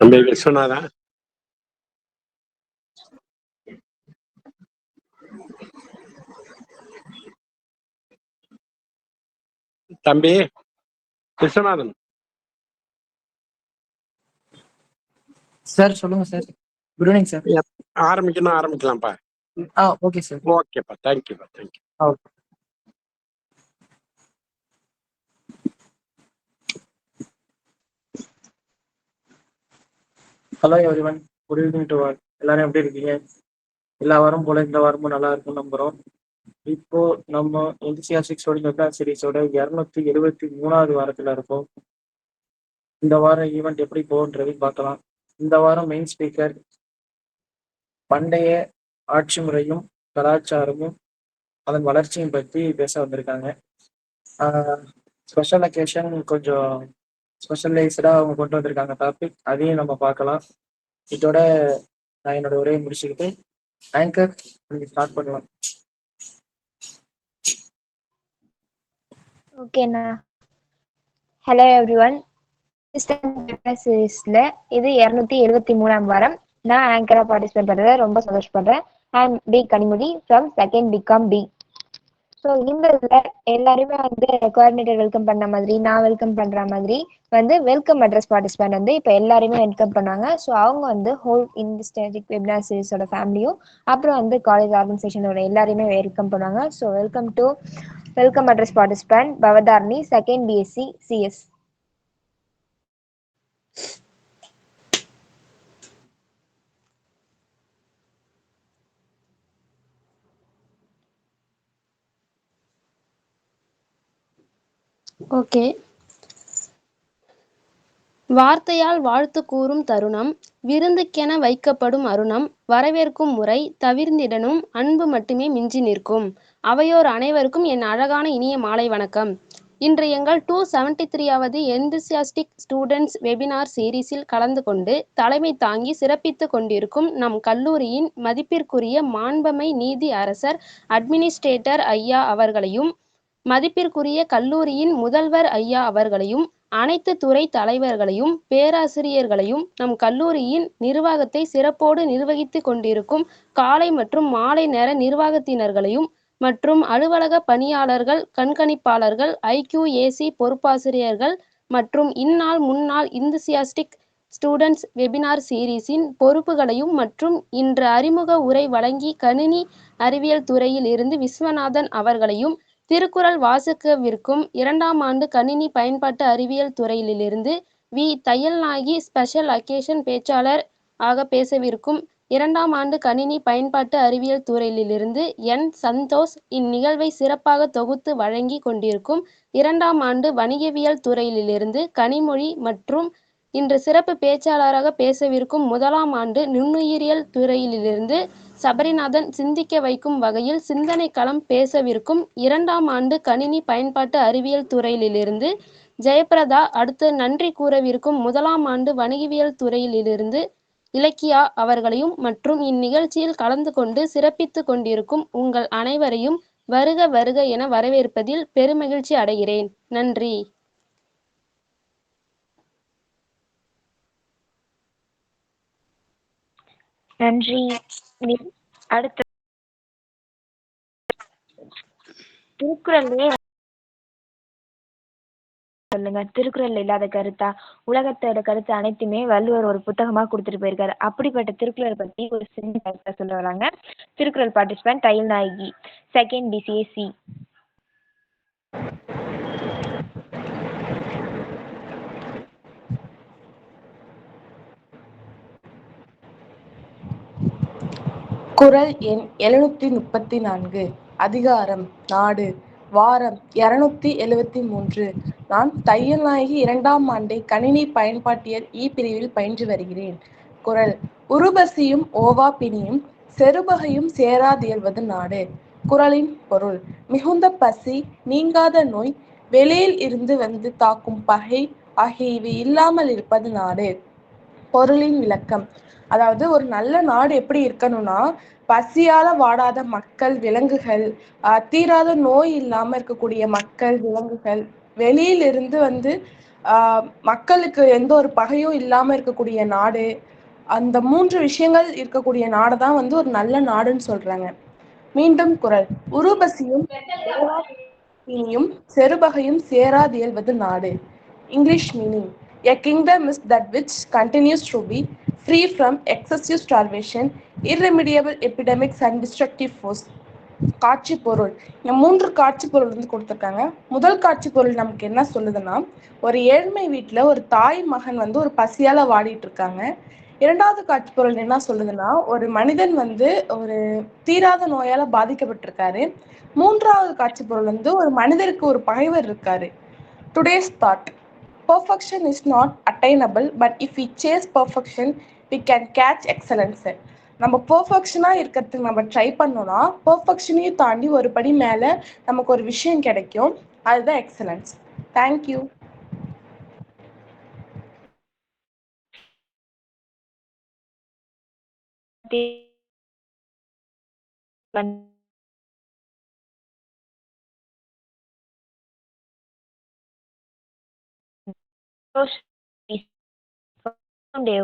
தம்பி விஸ்வநாதா, தம்பி விஸ்வநாதன் சார் சொல்லுங்க சார். Good evening sir. ஆரம்பிக்கலாம்ப்பா. Okay sir. ஓகேப்பா, தேங்க்யூப்பா, thank you. Okay. Hello everyone, good evening to all. எல்லாரும் எப்படி இருக்கீங்க? எல்லா வாரம் போல இந்த வாரமும் நல்லா இருக்கும் நம்புறோம். இப்போ நம்ம என்சிஆர் ஸ்டோரி சீரிஸோட 273வது வாரத்துல இருக்கோம். இந்த வாரம் ஈவெண்ட் எப்படி போகுன்றது பார்க்கலாம். இந்த வாரம் மெயின் ஸ்பீக்கர் பண்டைய ஆட்சி முறையும் கலாச்சாரமும் அதன் வளர்ச்சியும் பற்றி பேச வந்திருக்காங்க. ஸ்பெஷல் அக்கேஷன் கொஞ்சம் ஸ்பெஷலைஸ்டா அவங்க கொண்டு வந்திருக்காங்க டாபிக், அதையும் நம்ம பார்க்கலாம். இதோட நான் என்னோட உரையை முடிச்சுக்கிட்டு ஆங்கர் நீங்க ஸ்டார்ட் பண்ணலாம். ஓகேண்ணா. ஹலோ எவ்ரிவன், சீரீஸ்ல இது 273ஆம் வாரம். நான் ஆங்கரா பார்ட்டிசிபேட் பண்றத ரொம்ப சந்தோஷப்படுறேன். I'm D Kanimozhi from second B Com D. So இந்த இதில் எல்லாருமே கோஆர்டினேட்டர் வெல்கம் பண்ண மாதிரி, நான் வெல்கம் பண்ற மாதிரி வெல்கம் அட்ரஸ் பார்ட்டிசிபேண்ட் இப்போ எல்லாருமே வெல்கம் பண்ணாங்க. ஸோ அவங்க ஹோல் இண்டஸ்ட்ரிக் வெபினார் சீரிஸோட ஃபேமிலியும் அப்புறம் காலேஜ் ஆர்கனைசேஷனோட எல்லாருமே வெல்கம் பண்ணுவாங்க. So welcome address participant Bhavadharani, second BSc CS. Okay. வார்த்தையால் வாழ்த்து கூறும் தருணம், விருந்துக்கென வைக்கப்படும் அருணம், வரவேற்கும் முறை தவிர்ந்திடனும் அன்பு மட்டுமே மிஞ்சி நிற்கும். அவையோர் அனைவருக்கும் என் அழகான இனிய மாலை வணக்கம். இன்று எங்கள் 273வது எந்தூசியாஸ்டிக் ஸ்டூடெண்ட்ஸ் வெபினார் சீரீஸில் கலந்து கொண்டு தலைமை தாங்கி சிறப்பித்து கொண்டிருக்கும் நம் கல்லூரியின் மதிப்பிற்குரிய மாண்பமை நீதி அரசர் அட்மினிஸ்ட்ரேட்டர் ஐயா அவர்களையும், மதிப்பிற்குரிய கல்லூரியின் முதல்வர் ஐயா அவர்களையும், அனைத்து துறை தலைவர்களையும், பேராசிரியர்களையும், நம் கல்லூரியின் நிர்வாகத்தை சிறப்போடு நிர்வகித்து கொண்டிருக்கும் காலை மற்றும் மாலை நேர நிர்வாகத்தினர்களையும் மற்றும் அலுவலக பணியாளர்கள், கண்காணிப்பாளர்கள், IQAC பொறுப்பாசிரியர்கள் மற்றும் இந்நாள் முன்னாள் இந்தூசியாஸ்டிக் ஸ்டூடெண்ட்ஸ் வெபினார் சீரீஸின் பொறுப்புகளையும் மற்றும் இன்று அறிமுக உரை வழங்கி கணினி அறிவியல் துறையில் இருந்து விஸ்வநாதன் அவர்களையும், திருக்குறள் வாசிக்கவிருக்கும் 2ஆம் ஆண்டு கணினி பயன்பாட்டு அறிவியல் துறையிலிருந்து வி தையல்நாயகி ஸ்பெஷல் அக்கேஷன் பேச்சாளர் ஆக பேசவிருக்கும் 2ஆம் ஆண்டு கணினி பயன்பாட்டு அறிவியல் துறையிலிருந்து என் சந்தோஷ் இந்நிகழ்வை சிறப்பாக தொகுத்து வழங்கி கொண்டிருக்கும் 2ஆம் ஆண்டு வணிகவியல் துறையிலிருந்து கனிமொழி மற்றும் இன்று சிறப்பு பேச்சாளராக பேசவிருக்கும் 1ஆம் ஆண்டு நுண்ணுயிரியல் துறையிலிருந்து சபரிநாதன் சிந்திக்க வைக்கும் வகையில் சிந்தனை களம் பேசவிருக்கும் 2ஆம் ஆண்டு கணினி பயன்பாட்டு அறிவியல் துறையிலிருந்து ஜெயபிரதா அடுத்து நன்றி கூறவிருக்கும் 1ஆம் ஆண்டு வணிகவியல் துறையிலிருந்து இலக்கியா அவர்களையும் மற்றும் இந்நிகழ்ச்சியில் கலந்து கொண்டு சிறப்பித்து கொண்டிருக்கும் உங்கள் அனைவரையும் வருக வருக என வரவேற்பதில் பெருமகிழ்ச்சி அடைகிறேன். நன்றி. நன்றி. அடுத்து திருக்குறள்லயே சொல்லுங்க. திருக்குறள் இல்லாத கருத்தா? உலகத்தோட கருத்து அனைத்துமே வள்ளுவர் ஒரு புத்தகமா கொடுத்துட்டு போயிருக்காரு. அப்படிப்பட்ட திருக்குறள் பத்தி ஒரு சின்ன கருத்தை சொல்ல வராங்க Thirukkural participant Thaiyalnayaki, second BCAC. குறள் எண் 734. அதிகாரம் நாடு. வாரம் 273. நான் தையல்நாயகி 2ஆம் ஆண்டை கணினி பயன்பாட்டியல் பிரிவில் பயின்று வருகிறேன். குறள். உருபசியும் ஓவா பிணியும் செருபகையும் சேராதியல்வது நாடு. குறளின் பொருள். மிகுந்த பசி, நீங்காத நோய், வெளியில் இருந்து வந்து தாக்கும் பகை ஆகிய இவை இல்லாமல் இருப்பது நாடு. பொருளின் விளக்கம். அதாவது ஒரு நல்ல நாடு எப்படி இருக்கணும்னா, பசியால வாடாத மக்கள், விலங்குகள், தீராத நோய் இல்லாம இருக்கக்கூடிய மக்கள், விலங்குகள், வெளியிலிருந்து மக்களுக்கு எந்த ஒரு பகையும் இல்லாம இருக்கக்கூடிய நாடு, அந்த 3 விஷயங்கள் இருக்கக்கூடிய நாடு தான் வந்து ஒரு நல்ல நாடுன்னு சொல்றாங்க. மீண்டும் குறள். உருபசியும் தீனியும் செருபகையும் சேராது இயல்வது நாடு. English meaning. A kingdom is that which continues to be free from excessive starvation, irremediable epidemics and destructive force. காட்சி பொருள். இங்க 3 காட்சி பொருள் வந்து கொடுத்துருக்காங்க. முதல் காட்சி பொருள் நமக்கு என்ன சொல்லுதுன்னா, ஒரு ஏழ்மை வீட்டுல ஒரு தாய் மகன் வந்து ஒரு பசியால வாடிட்டு இருக்காங்க. இரண்டாவது காட்சி பொருள் என்ன சொல்லுதுன்னா, ஒரு மனிதன் வந்து ஒரு தீராத நோயால பாதிக்கப்பட்டிருக்காரு. மூன்றாவது காட்சி பொருள் வந்து ஒரு மனிதருக்கு ஒரு பகைவர் இருக்காரு. Today's thought. Perfection is not attainable, but if we chase perfection, we can catch excellence. நம்ம பெர்ஃபெக்ஷனாக இருக்கிறதுக்கு நம்ம ட்ரை பண்ணோம்னா பெர்ஃபெக்ஷனையும் தாண்டி ஒரு படி மேலே நமக்கு ஒரு விஷயம் கிடைக்கும். அதுதான் எக்ஸலன்ஸ். தேங்க்யூ.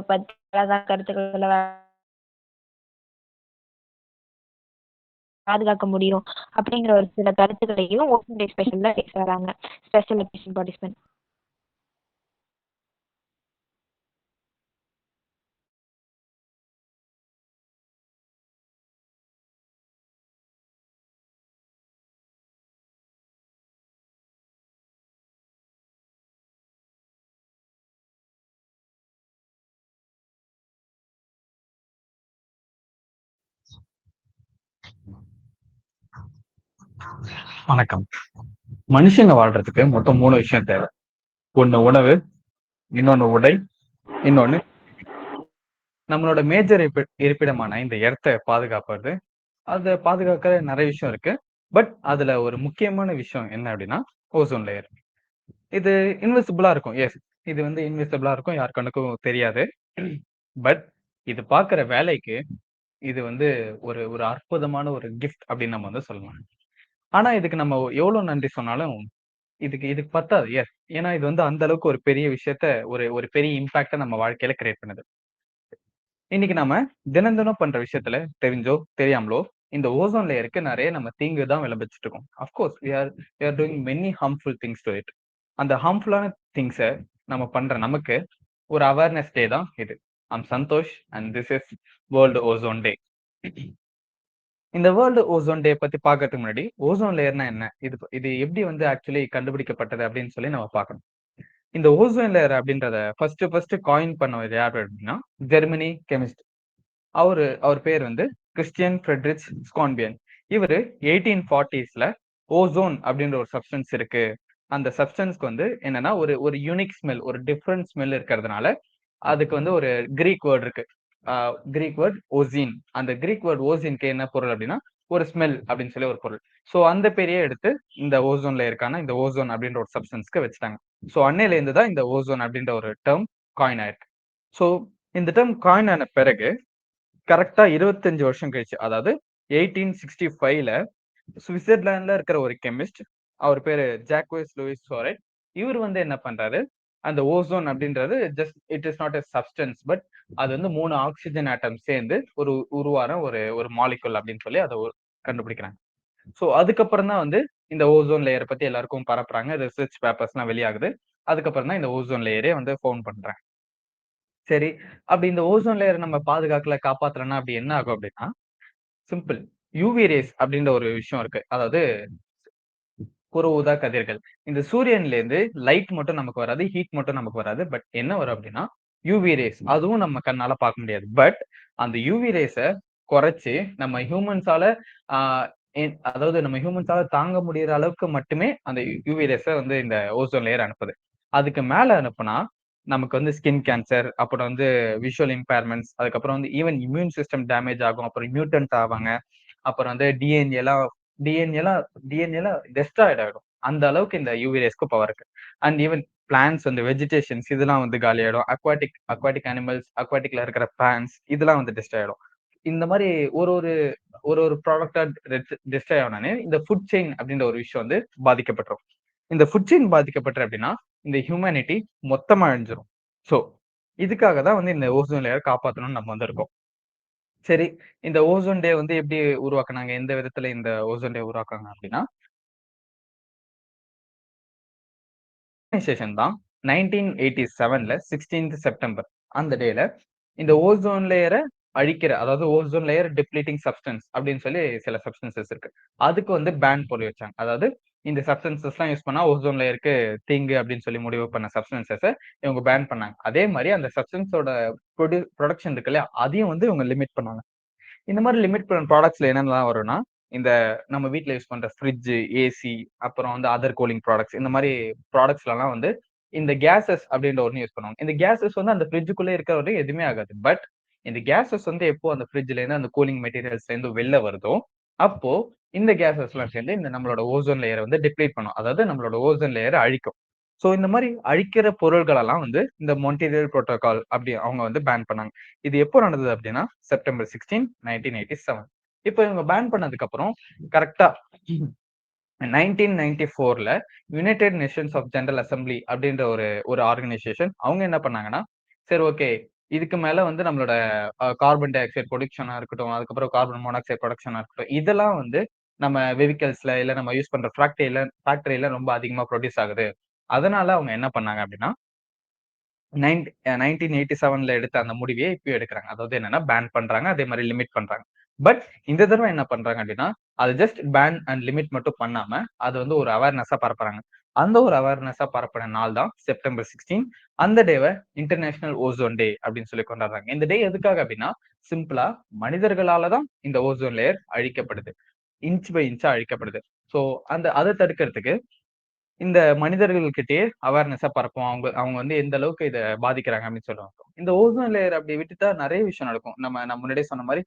பத்தி அழகான கருத்துக்களை பாதுகாக்க முடியும் அப்படிங்கிற ஒரு சில கருத்துக்களையும் ஓப்பன் டே ஸ்பெஷல்ல பேச வராங்க ஸ்பெஷல் எஜுகேஷன் பார்ட்டிசிபென்ட். வணக்கம். மனுஷங்க வாழ்றதுக்கு மொத்தம் 3 விஷயம் தேவை. ஒண்ணு உணவு, இன்னொன்னு உடை, இன்னொன்னு நம்மளோட மேஜர் இருப்பிடமான இந்த இடத்த பாதுகாப்பது. அதை பாதுகாக்க நிறைய விஷயம் இருக்கு. பட் அதுல ஒரு முக்கியமான விஷயம் என்ன அப்படின்னா ஓசோன் லேயர். இது இன்விசிபிளா இருக்கும். எஸ், இது வந்து இன்விசிபிளா இருக்கும், யார் கண்ணுக்கும் தெரியாது. பட் இது பாக்குற வேலைக்கு இது வந்து ஒரு ஒரு அற்புதமான ஒரு கிஃப்ட் அப்படின்னு நம்ம வந்து சொல்லலாம். ஆனா இதுக்கு நம்ம எவ்வளவு நன்றி சொன்னாலும் இதுக்கு பத்தாது. எஸ், ஏன்னா இது வந்து அந்த அளவுக்கு ஒரு பெரிய விஷயத்த ஒரு ஒரு பெரிய இம்பாக்ட நம்ம வாழ்க்கையில கிரியேட் பண்ணுது. இன்னைக்கு நம்ம தினம் பண்ற விஷயத்துல தெரிஞ்சோ தெரியாமலோ இந்த ஓசோன் லேயருக்கு நிறைய நம்ம தீங்கு தான் விளம்பிச்சுட்டு இருக்கோம். Of course we are doing many harmful things to it. அந்த ஹார்ம்ஃபுல்லான திங்ஸை நம்ம பண்ற நமக்கு ஒரு அவேர்னஸ் டே தான் இது. I'm Santhosh and this is world ozone day. இந்த வேர்ல்டு ஓசோன் டே பத்தி பாக்கிறதுக்கு முன்னாடி ஓசோன் லேயர்னா என்ன, இது எப்படி வந்து ஆக்சுவலி கண்டுபிடிக்கப்பட்டது அப்படின்னு சொல்லி நம்ம பார்க்கணும். இந்த ஓசோன் லேயர் அப்படின்றத ஃபர்ஸ்ட் காயின் பண்ணவர் யார் அப்படின்னா ஜெர்மனி கெமிஸ்ட். அவர் பேர் வந்து கிறிஸ்டியன் ஃப்ரெட்ரிச் ஸ்கான்பியன். இவரு 1840s ஓசோன் அப்படின்ற ஒரு சப்ஸ்டன்ஸ் இருக்கு, அந்த சப்ஸ்டன்ஸ்க்கு வந்து என்னன்னா ஒரு யூனிக் ஸ்மெல், ஒரு டிஃப்ரெண்ட் ஸ்மெல் இருக்கிறதுனால அதுக்கு வந்து ஒரு கிரீக் வேர்ட் இருக்கு. Greek word ozein. அந்த கிரீக் வேர்ட் ஓசின்க்கு என்ன பொருள் அப்படின்னா ஒரு ஸ்மெல் அப்படின்னு சொல்லி ஒரு பொருள். ஸோ அந்த பேரையே எடுத்து இந்த ஓசோன்ல இருக்கான இந்த ஓசோன் அப்படின்ற ஒரு சப்ஸ்டன்ஸ்க்கு வச்சுட்டாங்க. ஸோ அன்னையில இருந்து தான் இந்த ஓசோன் அப்படின்ற ஒரு டேர்ம் காயின் ஆயிருக்கு. ஸோ இந்த டேர்ம் காயின் ஆன பிறகு கரெக்டா 25 வருஷம் கழிச்சு, அதாவது 1865ல சுவிட்சர்லாந்துல இருக்கிற ஒரு கெமிஸ்ட், அவர் பேரு ஜாக்வஸ் லூயிஸ் சோரெட். இவர் வந்து என்ன பண்றாரு, அந்த ஓசோன் அப்படின்றது just it is not a substance, but அது வந்து 3 ஆக்சிஜன் ஆட்டம் சேர்ந்து உருவான ஒரு மாலிகுல் அப்படின்னு சொல்லி அதை கண்டுபிடிக்கிறாங்க. ஸோ அதுக்கப்புறம் தான் வந்து இந்த ஓசோன் லேயரை பத்தி எல்லாருக்கும் பரப்புறாங்க, ரிசர்ச் பேப்பர்ஸ் எல்லாம் வெளியாகுது. அதுக்கப்புறம் தான் இந்த ஓசோன் லேயரே வந்து ஃபவுண்ட் பண்றாங்க. சரி, அப்படி இந்த ஓசோன் லேயரை நம்ம பாதுகாக்கல காப்பாத்துறோம்னா அப்படி என்ன ஆகும் அப்படின்னா, சிம்பிள். யூவி ரேஸ் அப்படின்ற ஒரு விஷயம் இருக்கு. அதாவது புற ஊதா கதிர்கள். இந்த சூரியன்ல இருந்து லைட் மட்டும் நமக்கு வராது, ஹீட் மட்டும் நமக்கு வராது. பட் என்ன வரும் அப்படின்னா யூவி ரேஸ். அதுவும் நம்ம கண்ணால பார்க்க முடியாது. பட் அந்த யூவி ரேஸை குறைச்சு நம்ம ஹியூமன்ஸால அதாவது நம்ம ஹியூமன்ஸால தாங்க முடியற அளவுக்கு மட்டுமே அந்த யூவி ரேஸை வந்து இந்த ஓசோன் லேயர் அனுப்புது. அதுக்கு மேல அனுப்புனா நமக்கு வந்து ஸ்கின் கேன்சர், அப்புறம் வந்து விஷுவல் இம்பேர்மெண்ட்ஸ், அதுக்கப்புறம் வந்து ஈவன் இம்யூன் சிஸ்டம் டேமேஜ் ஆகும், அப்புறம் மியூட்டன்ட் ஆவாங்க, அப்புறம் வந்து டிஎன்ஏலாம் டெஸ்ட்ராய்ட் ஆயிடும். அந்த அளவுக்கு இந்த யூவி ரேஸ்க்கு பவர் இருக்கு. அண்ட் ஈவன் பிளான்ஸ் வந்து வெஜிடேஷன்ஸ் இதெல்லாம் வந்து காலி ஆயிடும். அக்வாட்டிக் அனிமல்ஸ், அக்வாட்டிக்ல இருக்கிற பிளான்ஸ் இதெல்லாம் வந்து டெஸ்ட்ராய் ஆயிடும். இந்த மாதிரி ஒரு ப்ராடக்டா டெஸ்ட்ராய் ஆனே இந்த ஃபுட் செயின் அப்படின்ற ஒரு விஷயம் வந்து பாதிக்கப்பட்டிரும். இந்த ஃபுட் செயின் பாதிக்கப்பட்டு அப்படின்னா இந்த ஹியூமனிட்டி மொத்தமா அழிஞ்சிரும். ஸோ இதுக்காக தான் வந்து இந்த ஓசோன் லேயர் காப்பாற்றணும்னு நம்ம வந்திருக்கோம். சரி, இந்த ஓசோன் டே வந்து எப்படி உருவாக்குனாங்க, எந்த விதத்துல இந்த ஓசோன் டே உருவாக்குனாங்க அப்படின்னா ஆர்கனைசேஷன் தான் 1987ல 16th செப்டம்பர் அந்த டேல இந்த ஓசோன் லேயரை அழிக்கிற, அதாவது ஓசோன் லேயர் டிப்ளீட்டிங் சப்ஸ்டன்ஸ் அப்படின்னு சொல்லி சில சப்ஸ்டன்சஸ் இருக்கு. அதுக்கு வந்து பேன் போட்டு வச்சாங்க. அதாவது இந்த சப்ஸ்டன்சஸ் எல்லாம் யூஸ் பண்ணா ஓசோன் லேயருக்கு தீங்கு அப்படின்னு சொல்லி முடிவு பண்ண சப்ஸ்டன்சஸை இவங்க பேன் பண்ணாங்க. அதே மாதிரி அந்த சப்ஸ்டன்ஸோட ப்ரொடக்ஷன் இருக்கு இல்லையா, அதையும் வந்து இவங்க லிமிட் பண்ணாங்க. இந்த மாதிரி லிமிட் பண்ண ப்ராடக்ட்ஸ்ல என்னென்னலாம் வரும்னா, இந்த நம்ம வீட்ல யூஸ் பண்ற ஃப்ரிட்ஜ், ஏசி, அப்புறம் வந்து அதர் கூலிங் ப்ராடக்ட்ஸ், இந்த மாதிரி ப்ராடக்ட்ஸ்லாம் வந்து இந்த கேஸஸ் அப்படின்ற ஒண்ணு யூஸ் பண்ணுவாங்க. இந்த கேஸஸ் வந்து அந்த ஃப்ரிட்ஜுக்குள்ளே இருக்கிற வரையும் எதுவுமே ஆகாது. பட் இந்த கேஸஸ் வந்து எப்போ அந்த ஃப்ரிட்ஜ்ல இருந்து அந்த கூலிங் மெட்டீரியல்ஸ்ல இருந்து வெளில வருதோ, அப்போ இந்த கேஸஸ் எல்லாம் சேர்ந்து இந்த நம்மளோட ஓசோன் லேயரை வந்து டிப்ளீட் பண்ணும். அதாவது நம்மளோட ஓசோன் லேயரை அழிக்கும். சோ இந்த மாதிரி அழிக்கிற பொருள்கள் எல்லாம் வந்து இந்த மொன்ட்ரியல் புரோட்டோகால் அப்படி அவங்க வந்து பேன் பண்ணாங்க. இது எப்போ நடந்தது அப்படின்னா செப்டம்பர் 16, 1987. இப்போ இவங்க பேன் பண்ணதுக்கு அப்புறம் கரெக்டா 1994ல United Nations of General Assembly அப்படின்ற ஒரு ஒரு ஆர்கனைசேஷன் அவங்க என்ன பண்ணாங்கன்னா, சரி ஓகே, இதுக்கு மேல வந்து நம்மளோட கார்பன் டை ஆக்சைடு ப்ரொடக்ஷனா இருக்கட்டும், அதுக்கப்புறம் கார்பன் மோனாக்சைடு ப்ரொடக்ஷனா இருக்கட்டும், இதெல்லாம் வந்து நம்ம வெஹிக்கல்ஸ்ல இல்ல நம்ம யூஸ் பண்ற ஃபேக்டரியில ரொம்ப அதிகமா ப்ரொடியூஸ் ஆகுது. அதனால அவங்க என்ன பண்ணாங்க அப்படின்னா 1987ல எடுத்த அந்த முடிவையே இப்பயும் எடுக்கிறாங்க. அதாவது என்னன்னா பேன் பண்றாங்க, அதே மாதிரி லிமிட் பண்றாங்க. பட் இந்த தடவை என்ன பண்றாங்க அப்படின்னா, அது ஜஸ்ட் பேன் அண்ட் லிமிட் மட்டும் பண்ணாம அது வந்து ஒரு அவேர்னஸா பரப்புறாங்க. அந்த ஒரு அவேர்னஸா பரப்புன நாள் தான் செப்டம்பர் 16. அந்த டேவை இன்டர்நேஷனல் ஓசோன் டே அப்படின்னு சொல்லி கொண்டாடுறாங்க. இந்த டே எதுக்காக அப்படின்னா, சிம்பிளா மனிதர்களால தான் இந்த ஓசோன் லேயர் அழிக்கப்படுது. இன்ச் பை இன்ச்சா அழிக்கப்படுது. சோ அதை தடுக்கிறதுக்கு இந்த மனிதர்கள்கிட்டயே அவேர்னஸா பரப்போம். அவங்க அவங்க வந்து எந்த அளவுக்கு இத பாதிக்கிறாங்க அப்படின்னு சொல்லுவாங்க. இந்த ஓசோன் லேயர் அப்படி விட்டுட்டா நிறைய விஷயம் நடக்கும். நான் முன்னாடியே சொன்ன மாதிரி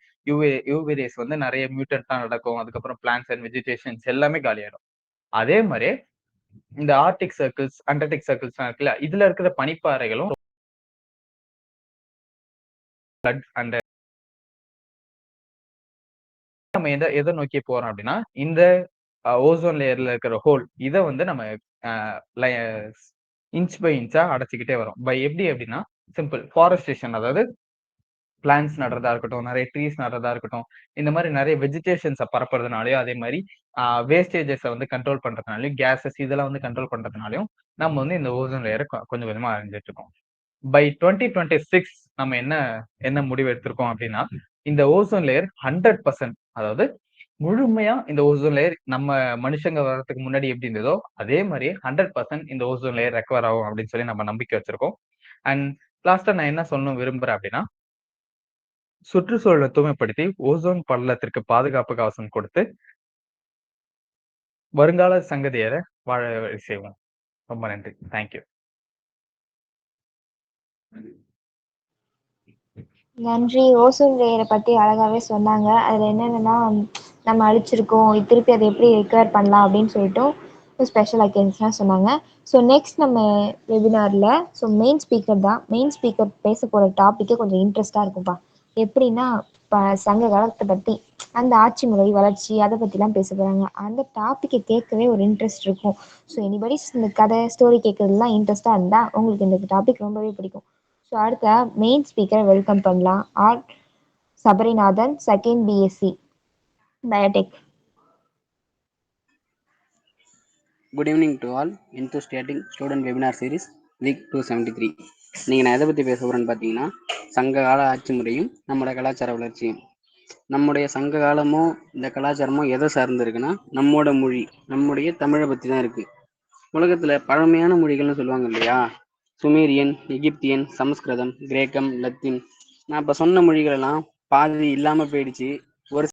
யூவி ரேஸ் வந்து நிறைய மியூட்டன்ட்லாம் நடக்கும். அதுக்கப்புறம் பிளான்ட்ஸ் அண்ட் வெஜிடேஷன்ஸ் எல்லாமே காலியாயிடும். அதே மாதிரி இந்த ஆர்டிக் சர்க்கிள்ஸ், அண்டார்டிக் சர்க்கிள்ஸ்லாம் இருக்குல்ல, இதுல இருக்கிற பனிப்பாறைகளும் அண்ட் நம்ம எதை நோக்கி போறோம் அப்படின்னா, இந்த ஓசோன் லேயர்ல இருக்கிற ஹோல் இதை வந்து நம்ம இன்ச் பை இன்ச்சா அடைச்சுக்கிட்டே வரும். எப்படி அப்படின்னா, சிம்பிள் ஃபாரஸ்டேஷன், அதாவது பிளான்ட்ஸ் நடுறதா இருக்கட்டும், நிறைய ட்ரீஸ் நடுறதா இருக்கட்டும், இந்த மாதிரி நிறைய வெஜிடேஷன்ஸை பரப்புறதுனாலயும், அதே மாதிரி வேஸ்டேஜஸை வந்து கண்ட்ரோல் பண்றதுனாலயும், கேசஸ் இதெல்லாம் வந்து கண்ட்ரோல் பண்றதுனாலயும் நம்ம வந்து இந்த ஓசோன் லேயரை கொஞ்சம் கொஞ்சமா அழிஞ்சிட்டு இருக்கோம். பை 2026 நம்ம என்ன என்ன முடிவு எடுத்திருக்கோம் அப்படின்னா, இந்த ஓசோன் லேயர் 100%, அதாவது முழுமையா இந்த ஓசோன் லேயர் நம்ம மனுஷங்க வர்றதுக்கு முன்னாடி எப்படி இருந்ததோ அதே மாதிரி 100% இந்த ஓசோன் லேயர் ரெக்கவர் ஆகும் அப்படின்னு சொல்லி நம்ம நம்பிக்கை வச்சிருக்கோம். அண்ட் லாஸ்டா நான் என்ன சொல்லணும் விரும்புறேன் அப்படின்னா, சுற்றுச்சூழலை தூய்மைப்படுத்தி ஓசோன் படலத்திற்கு பாதுகாப்பு கவசம் கொடுத்து வருங்கால சங்கதியரை வாழ வழி செய்வோம். ரொம்ப நன்றி. தேங்க்யூ. நன்றி. ஓசோன் லேயரை பத்தி அழகாவே சொன்னாங்க. அதுல என்னென்னன்னா நம்ம அழிச்சிருக்கோம், திருப்பி அதை எப்படி ரெக்கவர் பண்ணலாம் அப்படின்னு சொல்லிட்டு ஸ்பெஷல் ஐட்டம்ஸ்லாம் சொன்னாங்க. ஸோ நெக்ஸ்ட் நம்ம வெபினாரில் மெயின் ஸ்பீக்கர் தான். மெயின் ஸ்பீக்கர் பேச போகிற டாப்பிக்கே கொஞ்சம் இன்ட்ரெஸ்டாக இருக்கும்ப்பா. எப்படின்னா இப்போ சங்க காலத்தை பற்றி, அந்த ஆட்சி முறை வளர்ச்சி அதை பற்றிலாம் பேச போகிறாங்க. அந்த டாப்பிக்கை கேட்கவே ஒரு இன்ட்ரெஸ்ட் இருக்கும். ஸோ எனிபடிஸ் இந்த கதை ஸ்டோரி கேட்குறதுலாம் இன்ட்ரெஸ்டாக இருந்தால் உங்களுக்கு இந்த டாபிக் ரொம்பவே பிடிக்கும். ஸோ அடுத்த மெயின் ஸ்பீக்கரை வெல்கம் பண்ணலாம். R Sabarinathan, second BSc biotech. Good evening to all. enthusiastic student webinar series week 273. நீங்கள் நான் எதை பற்றி பேச போகிறேன்னு பார்த்தீங்கன்னா, சங்க கால ஆட்சி முறையும் நம்மளோட கலாச்சார வளர்ச்சியும். நம்முடைய சங்க காலமோ இந்த கலாச்சாரமோ எதை சார்ந்து இருக்குன்னா, நம்மோட மொழி, நம்முடைய தமிழை பற்றி தான் இருக்குது. உலகத்தில் பழமையான மொழிகள்னு சொல்லுவாங்க இல்லையா, சுமேரியன், எகிப்தியன், சமஸ்கிருதம், கிரேக்கம், லத்தீன். நான் இப்போ சொன்ன மொழிகளெல்லாம் பாதி இல்லாமல் போயிடுச்சு, ஒரு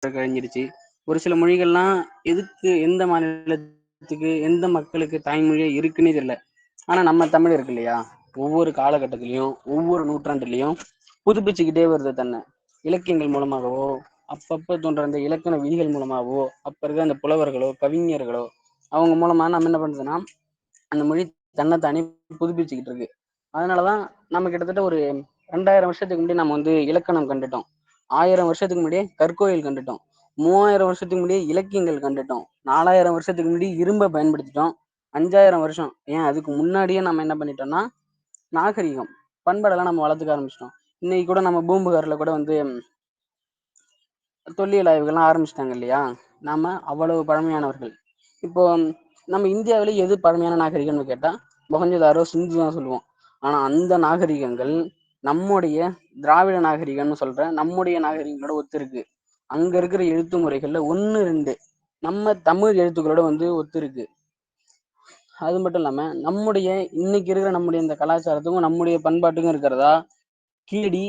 கழிஞ்சிருச்சு. ஒரு சில மொழிகள்லாம் எதுக்கு, எந்த மாநிலத்துக்கு, எந்த மக்களுக்கு தாய்மொழியா இருக்குன்னே தெரியல. ஆனா நம்ம தமிழ் இருக்கு இல்லையா, ஒவ்வொரு காலகட்டத்திலையும் ஒவ்வொரு நூற்றாண்டுலையும் புதுப்பிச்சுக்கிட்டே வருது தன்னை. இலக்கியங்கள் மூலமாகவோ, அப்பப்ப தோன்ற அந்த இலக்கண விதிகள் மூலமாகவோ, அப்ப இருக்க அந்த புலவர்களோ கவிஞர்களோ அவங்க மூலமா நம்ம என்ன பண்றதுன்னா, அந்த மொழி தன்னைத்தானே புதுப்பிச்சுக்கிட்டு இருக்கு. அதனாலதான் நம்ம கிட்டத்தட்ட ஒரு 2000 வருஷத்துக்கு முன்னாடி நம்ம வந்து இலக்கணம் கண்டுட்டோம். 1000 வருஷத்துக்கு முன்னாடியே கற்கோயில் கண்டுட்டோம். 3000 வருஷத்துக்கு முன்னாடியே இலக்கியங்கள் கண்டுட்டோம். 4000 வருஷத்துக்கு முன்னாடி இரும்பை பயன்படுத்திட்டோம். 5000 வருஷம் ஏன் அதுக்கு முன்னாடியே நம்ம என்ன பண்ணிட்டோம்னா நாகரிகம் பண்பாடெல்லாம் நம்ம வளர்த்துக்க ஆரம்பிச்சிட்டோம். இன்னைக்கு கூட நம்ம பூம்புகார்ல கூட வந்து தொல்லியல் ஆய்வுகள்லாம் ஆரம்பிச்சிட்டாங்க இல்லையா? நாம அவ்வளவு பழமையானவர்கள். இப்போ நம்ம இந்தியாவிலே எது பழமையான நாகரிகம்னு கேட்டா மொஹஞ்சதாரோ சிந்து தான் சொல்லுவோம். ஆனா அந்த நாகரிகங்கள் நம்முடைய திராவிட நாகரிகம்னு சொல்ற நம்முடைய நாகரிகங்களோட ஒத்து இருக்கு. அங்க இருக்கிற எழுத்து முறைகள்ல 1, 2 நம்ம தமிழ் எழுத்துக்களோட வந்து ஒத்து இருக்கு. அது மட்டும் இல்லாம நம்முடைய இன்னைக்கு இருக்கிற நம்முடைய இந்த கலாச்சாரத்துக்கும் நம்முடைய பண்பாட்டுக்கும் இருக்கிறதா கீழடி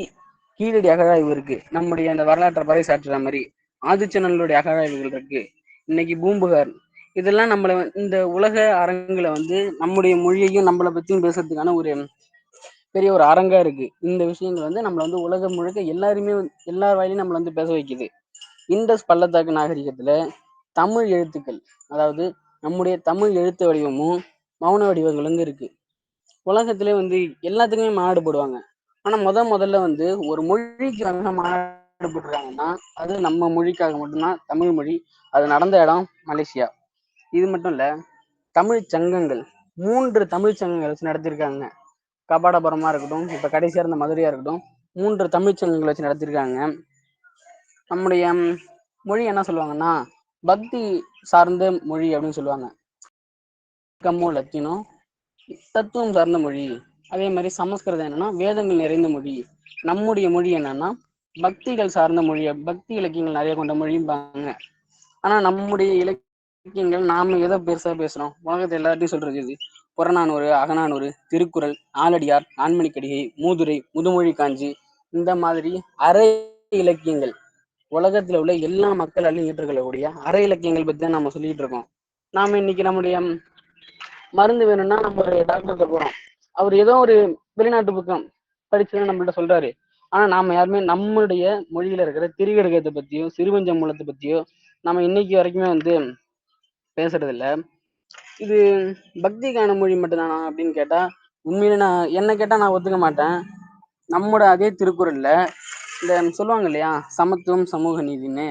கீழடி அகழாய்வு இருக்கு. நம்முடைய இந்த வரலாற்றை பறைசாற்றுற மாதிரி ஆதிச்சநல்லூருடைய அகழாய்வுகள் இருக்கு. இன்னைக்கு பூம்புகார் இதெல்லாம் நம்மள இந்த உலக அரங்குல வந்து நம்முடைய மொழியையும் நம்மளை பத்தியும் பேசுறதுக்கான ஒரு பெரிய ஒரு அரங்கா இருக்கு. இந்த விஷயங்கள் வந்து நம்மள வந்து உலகம் முழுக்க எல்லாருமே எல்லார் வாயிலையும் நம்மள வந்து பேச வைக்குது. இண்டஸ் பள்ளத்தாக்கு நாகரிகத்துல தமிழ் எழுத்துக்கள், அதாவது நம்முடைய தமிழ் எழுத்து வடிவமும் மௌன வடிவங்கள் வந்து இருக்கு. உலகத்திலே வந்து எல்லாத்துக்குமே மாநாடு போடுவாங்க. ஆனா முதல்ல வந்து ஒரு மொழிக்கு வந்து மாநாடு போட்டுருக்காங்கன்னா அது நம்ம மொழிக்காக மட்டும்தான். தமிழ் மொழி. அது நடந்த இடம் மலேசியா. இது மட்டும் இல்ல, தமிழ் சங்கங்கள் 3 தமிழ் சங்கங்கள் வச்சு நடத்திருக்காங்க. கபாடபுரமா இருக்கட்டும், இப்ப கடைசியா இருந்த மதுரையா இருக்கட்டும், 3 தமிழ் சங்கங்கள் வச்சு நடத்திருக்காங்க. நம்முடைய மொழி என்ன சொல்லுவாங்கன்னா பக்தி சார்ந்த மொழி அப்படின்னு சொல்லுவாங்க. கம்மோ லத்தீனோ தத்துவம் சார்ந்த மொழி. அதே மாதிரி சமஸ்கிருதம் என்னன்னா வேதங்கள் நிறைந்த மொழி. நம்முடைய மொழி என்னன்னா பக்திகள் சார்ந்த மொழி, பக்தி இலக்கியங்கள் நிறைய கொண்ட மொழிம்பாங்க. ஆனா நம்முடைய இலக்கியங்கள் நாம எதை பெருசா பேசுறோம்? உலகத்தை எல்லாத்தையும் சொல்றது இது. புறநானூறு, அகநானூறு, திருக்குறள், நாலடியார், நான்மணிக்கடிகை, மூதுரை, முதுமொழி காஞ்சி, இந்த மாதிரி அரை இலக்கியங்கள் உலகத்துல உள்ள எல்லா மக்களாலையும் ஏற்றுக்கொள்ளக்கூடிய அரை இலக்கியங்கள் பத்தி தான் நம்ம சொல்லிட்டு இருக்கோம். நாம இன்னைக்கு நம்முடைய மருந்து வேணும்னா நம்ம ஒரு டாக்டர்கிட்ட போறோம். அவர் ஏதோ ஒரு வெளிநாட்டு புக்கம் படிச்சுன்னு நம்மள்ட்ட சொல்றாரு. ஆனா நாம யாருமே நம்மளுடைய மொழியில இருக்கிற திரிகடுகத்தை பத்தியோ சிறுவஞ்ச மூலத்தை பத்தியோ நம்ம இன்னைக்கு வரைக்குமே வந்து பேசுறது இல்ல. இது பக்திக்கான மொழி மட்டும்தானா அப்படின்னு கேட்டா உண்மையில என்ன கேட்டா நான் ஒத்துக்க மாட்டேன். நம்மோட அதே திருக்குறள்ல இந்த சொல்லுவாங்க இல்லையா சமத்துவம் சமூக நீதினு,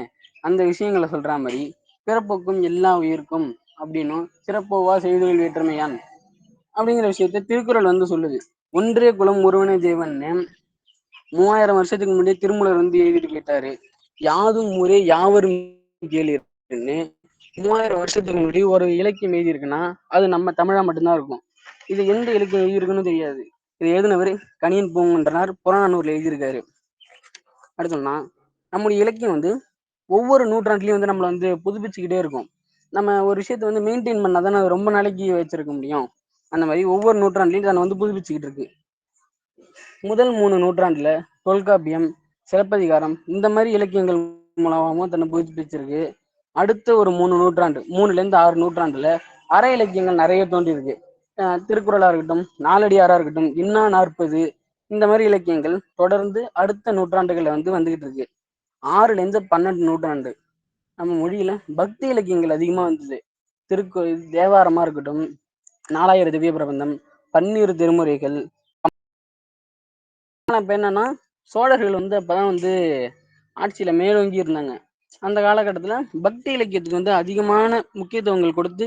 அந்த விஷயங்களை சொல்ற மாதிரி பிறப்புக்கும் எல்லா உயிருக்கும் அப்படின்னும் சிறப்போவா செய்தொழில் வேற்றுமையான் அப்படிங்கிற விஷயத்த திருக்குறள் வந்து சொல்லுது. ஒன்றே குலம் ஒருவனே தேவன்னு 3000 வருஷத்துக்கு முன்னாடியே திருமூலர் வந்து எழுதிட்டு போயிட்டாரு. யாதும் ஊரே யாவரும் கேளீர்னு 3000 வருஷத்துக்கு முன்னாடி ஒரு இலக்கியம் எழுதி இருக்குன்னா அது நம்ம தமிழா மட்டும்தான் இருக்கும். இது எந்த இலக்கியம் எழுதியிருக்குன்னு தெரியாது. இது எழுதினவர் கணியன் பூங்குன்றனார் புறநானூர்ல எழுதியிருக்காரு. அடுத்தோம்னா நம்முடைய இலக்கியம் வந்து ஒவ்வொரு நூற்றாண்டுலயும் வந்து நம்மளை வந்து புதுப்பிச்சுக்கிட்டே இருக்கும். நம்ம ஒரு விஷயத்த வந்து மெயின்டைன் பண்ணாதான் அது ரொம்ப நாளைக்கு வச்சிருக்க முடியும். அந்த மாதிரி ஒவ்வொரு நூற்றாண்டுலையும் அதை வந்து புதுப்பிச்சுக்கிட்டு இருக்கு. முதல் 3 நூற்றாண்டுல தொல்காப்பியம், சிலப்பதிகாரம் இந்த மாதிரி இலக்கியங்கள் மூலமாகவும் தன்னை புதுப்பிச்சிருக்கு. அடுத்த ஒரு 3 நூற்றாண்டு 3ல இருந்து 6 நூற்றாண்டுல அற இலக்கியங்கள் நிறைய தோன்றியிருக்கு. திருக்குறளா இருக்கட்டும், நாலடியாரா இருக்கட்டும், இன்னா 40 இந்த மாதிரி இலக்கியங்கள் தொடர்ந்து அடுத்த நூற்றாண்டுகள்ல வந்து வந்துகிட்டு இருக்கு. 6ல இருந்து 12 நூற்றாண்டு நம்ம மொழியில பக்தி இலக்கியங்கள் அதிகமா வந்தது. தேவாரமா இருக்கட்டும், 4000 திவ்ய பிரபந்தம், 12 திருமுறைகள். இப்ப என்னன்னா சோழர்கள் வந்து அப்பதான் வந்து ஆட்சியில மேலோங்கி இருந்தாங்க. அந்த காலகட்டத்துல பக்தி இலக்கியத்துக்கு வந்து அதிகமான முக்கியத்துவங்கள் கொடுத்து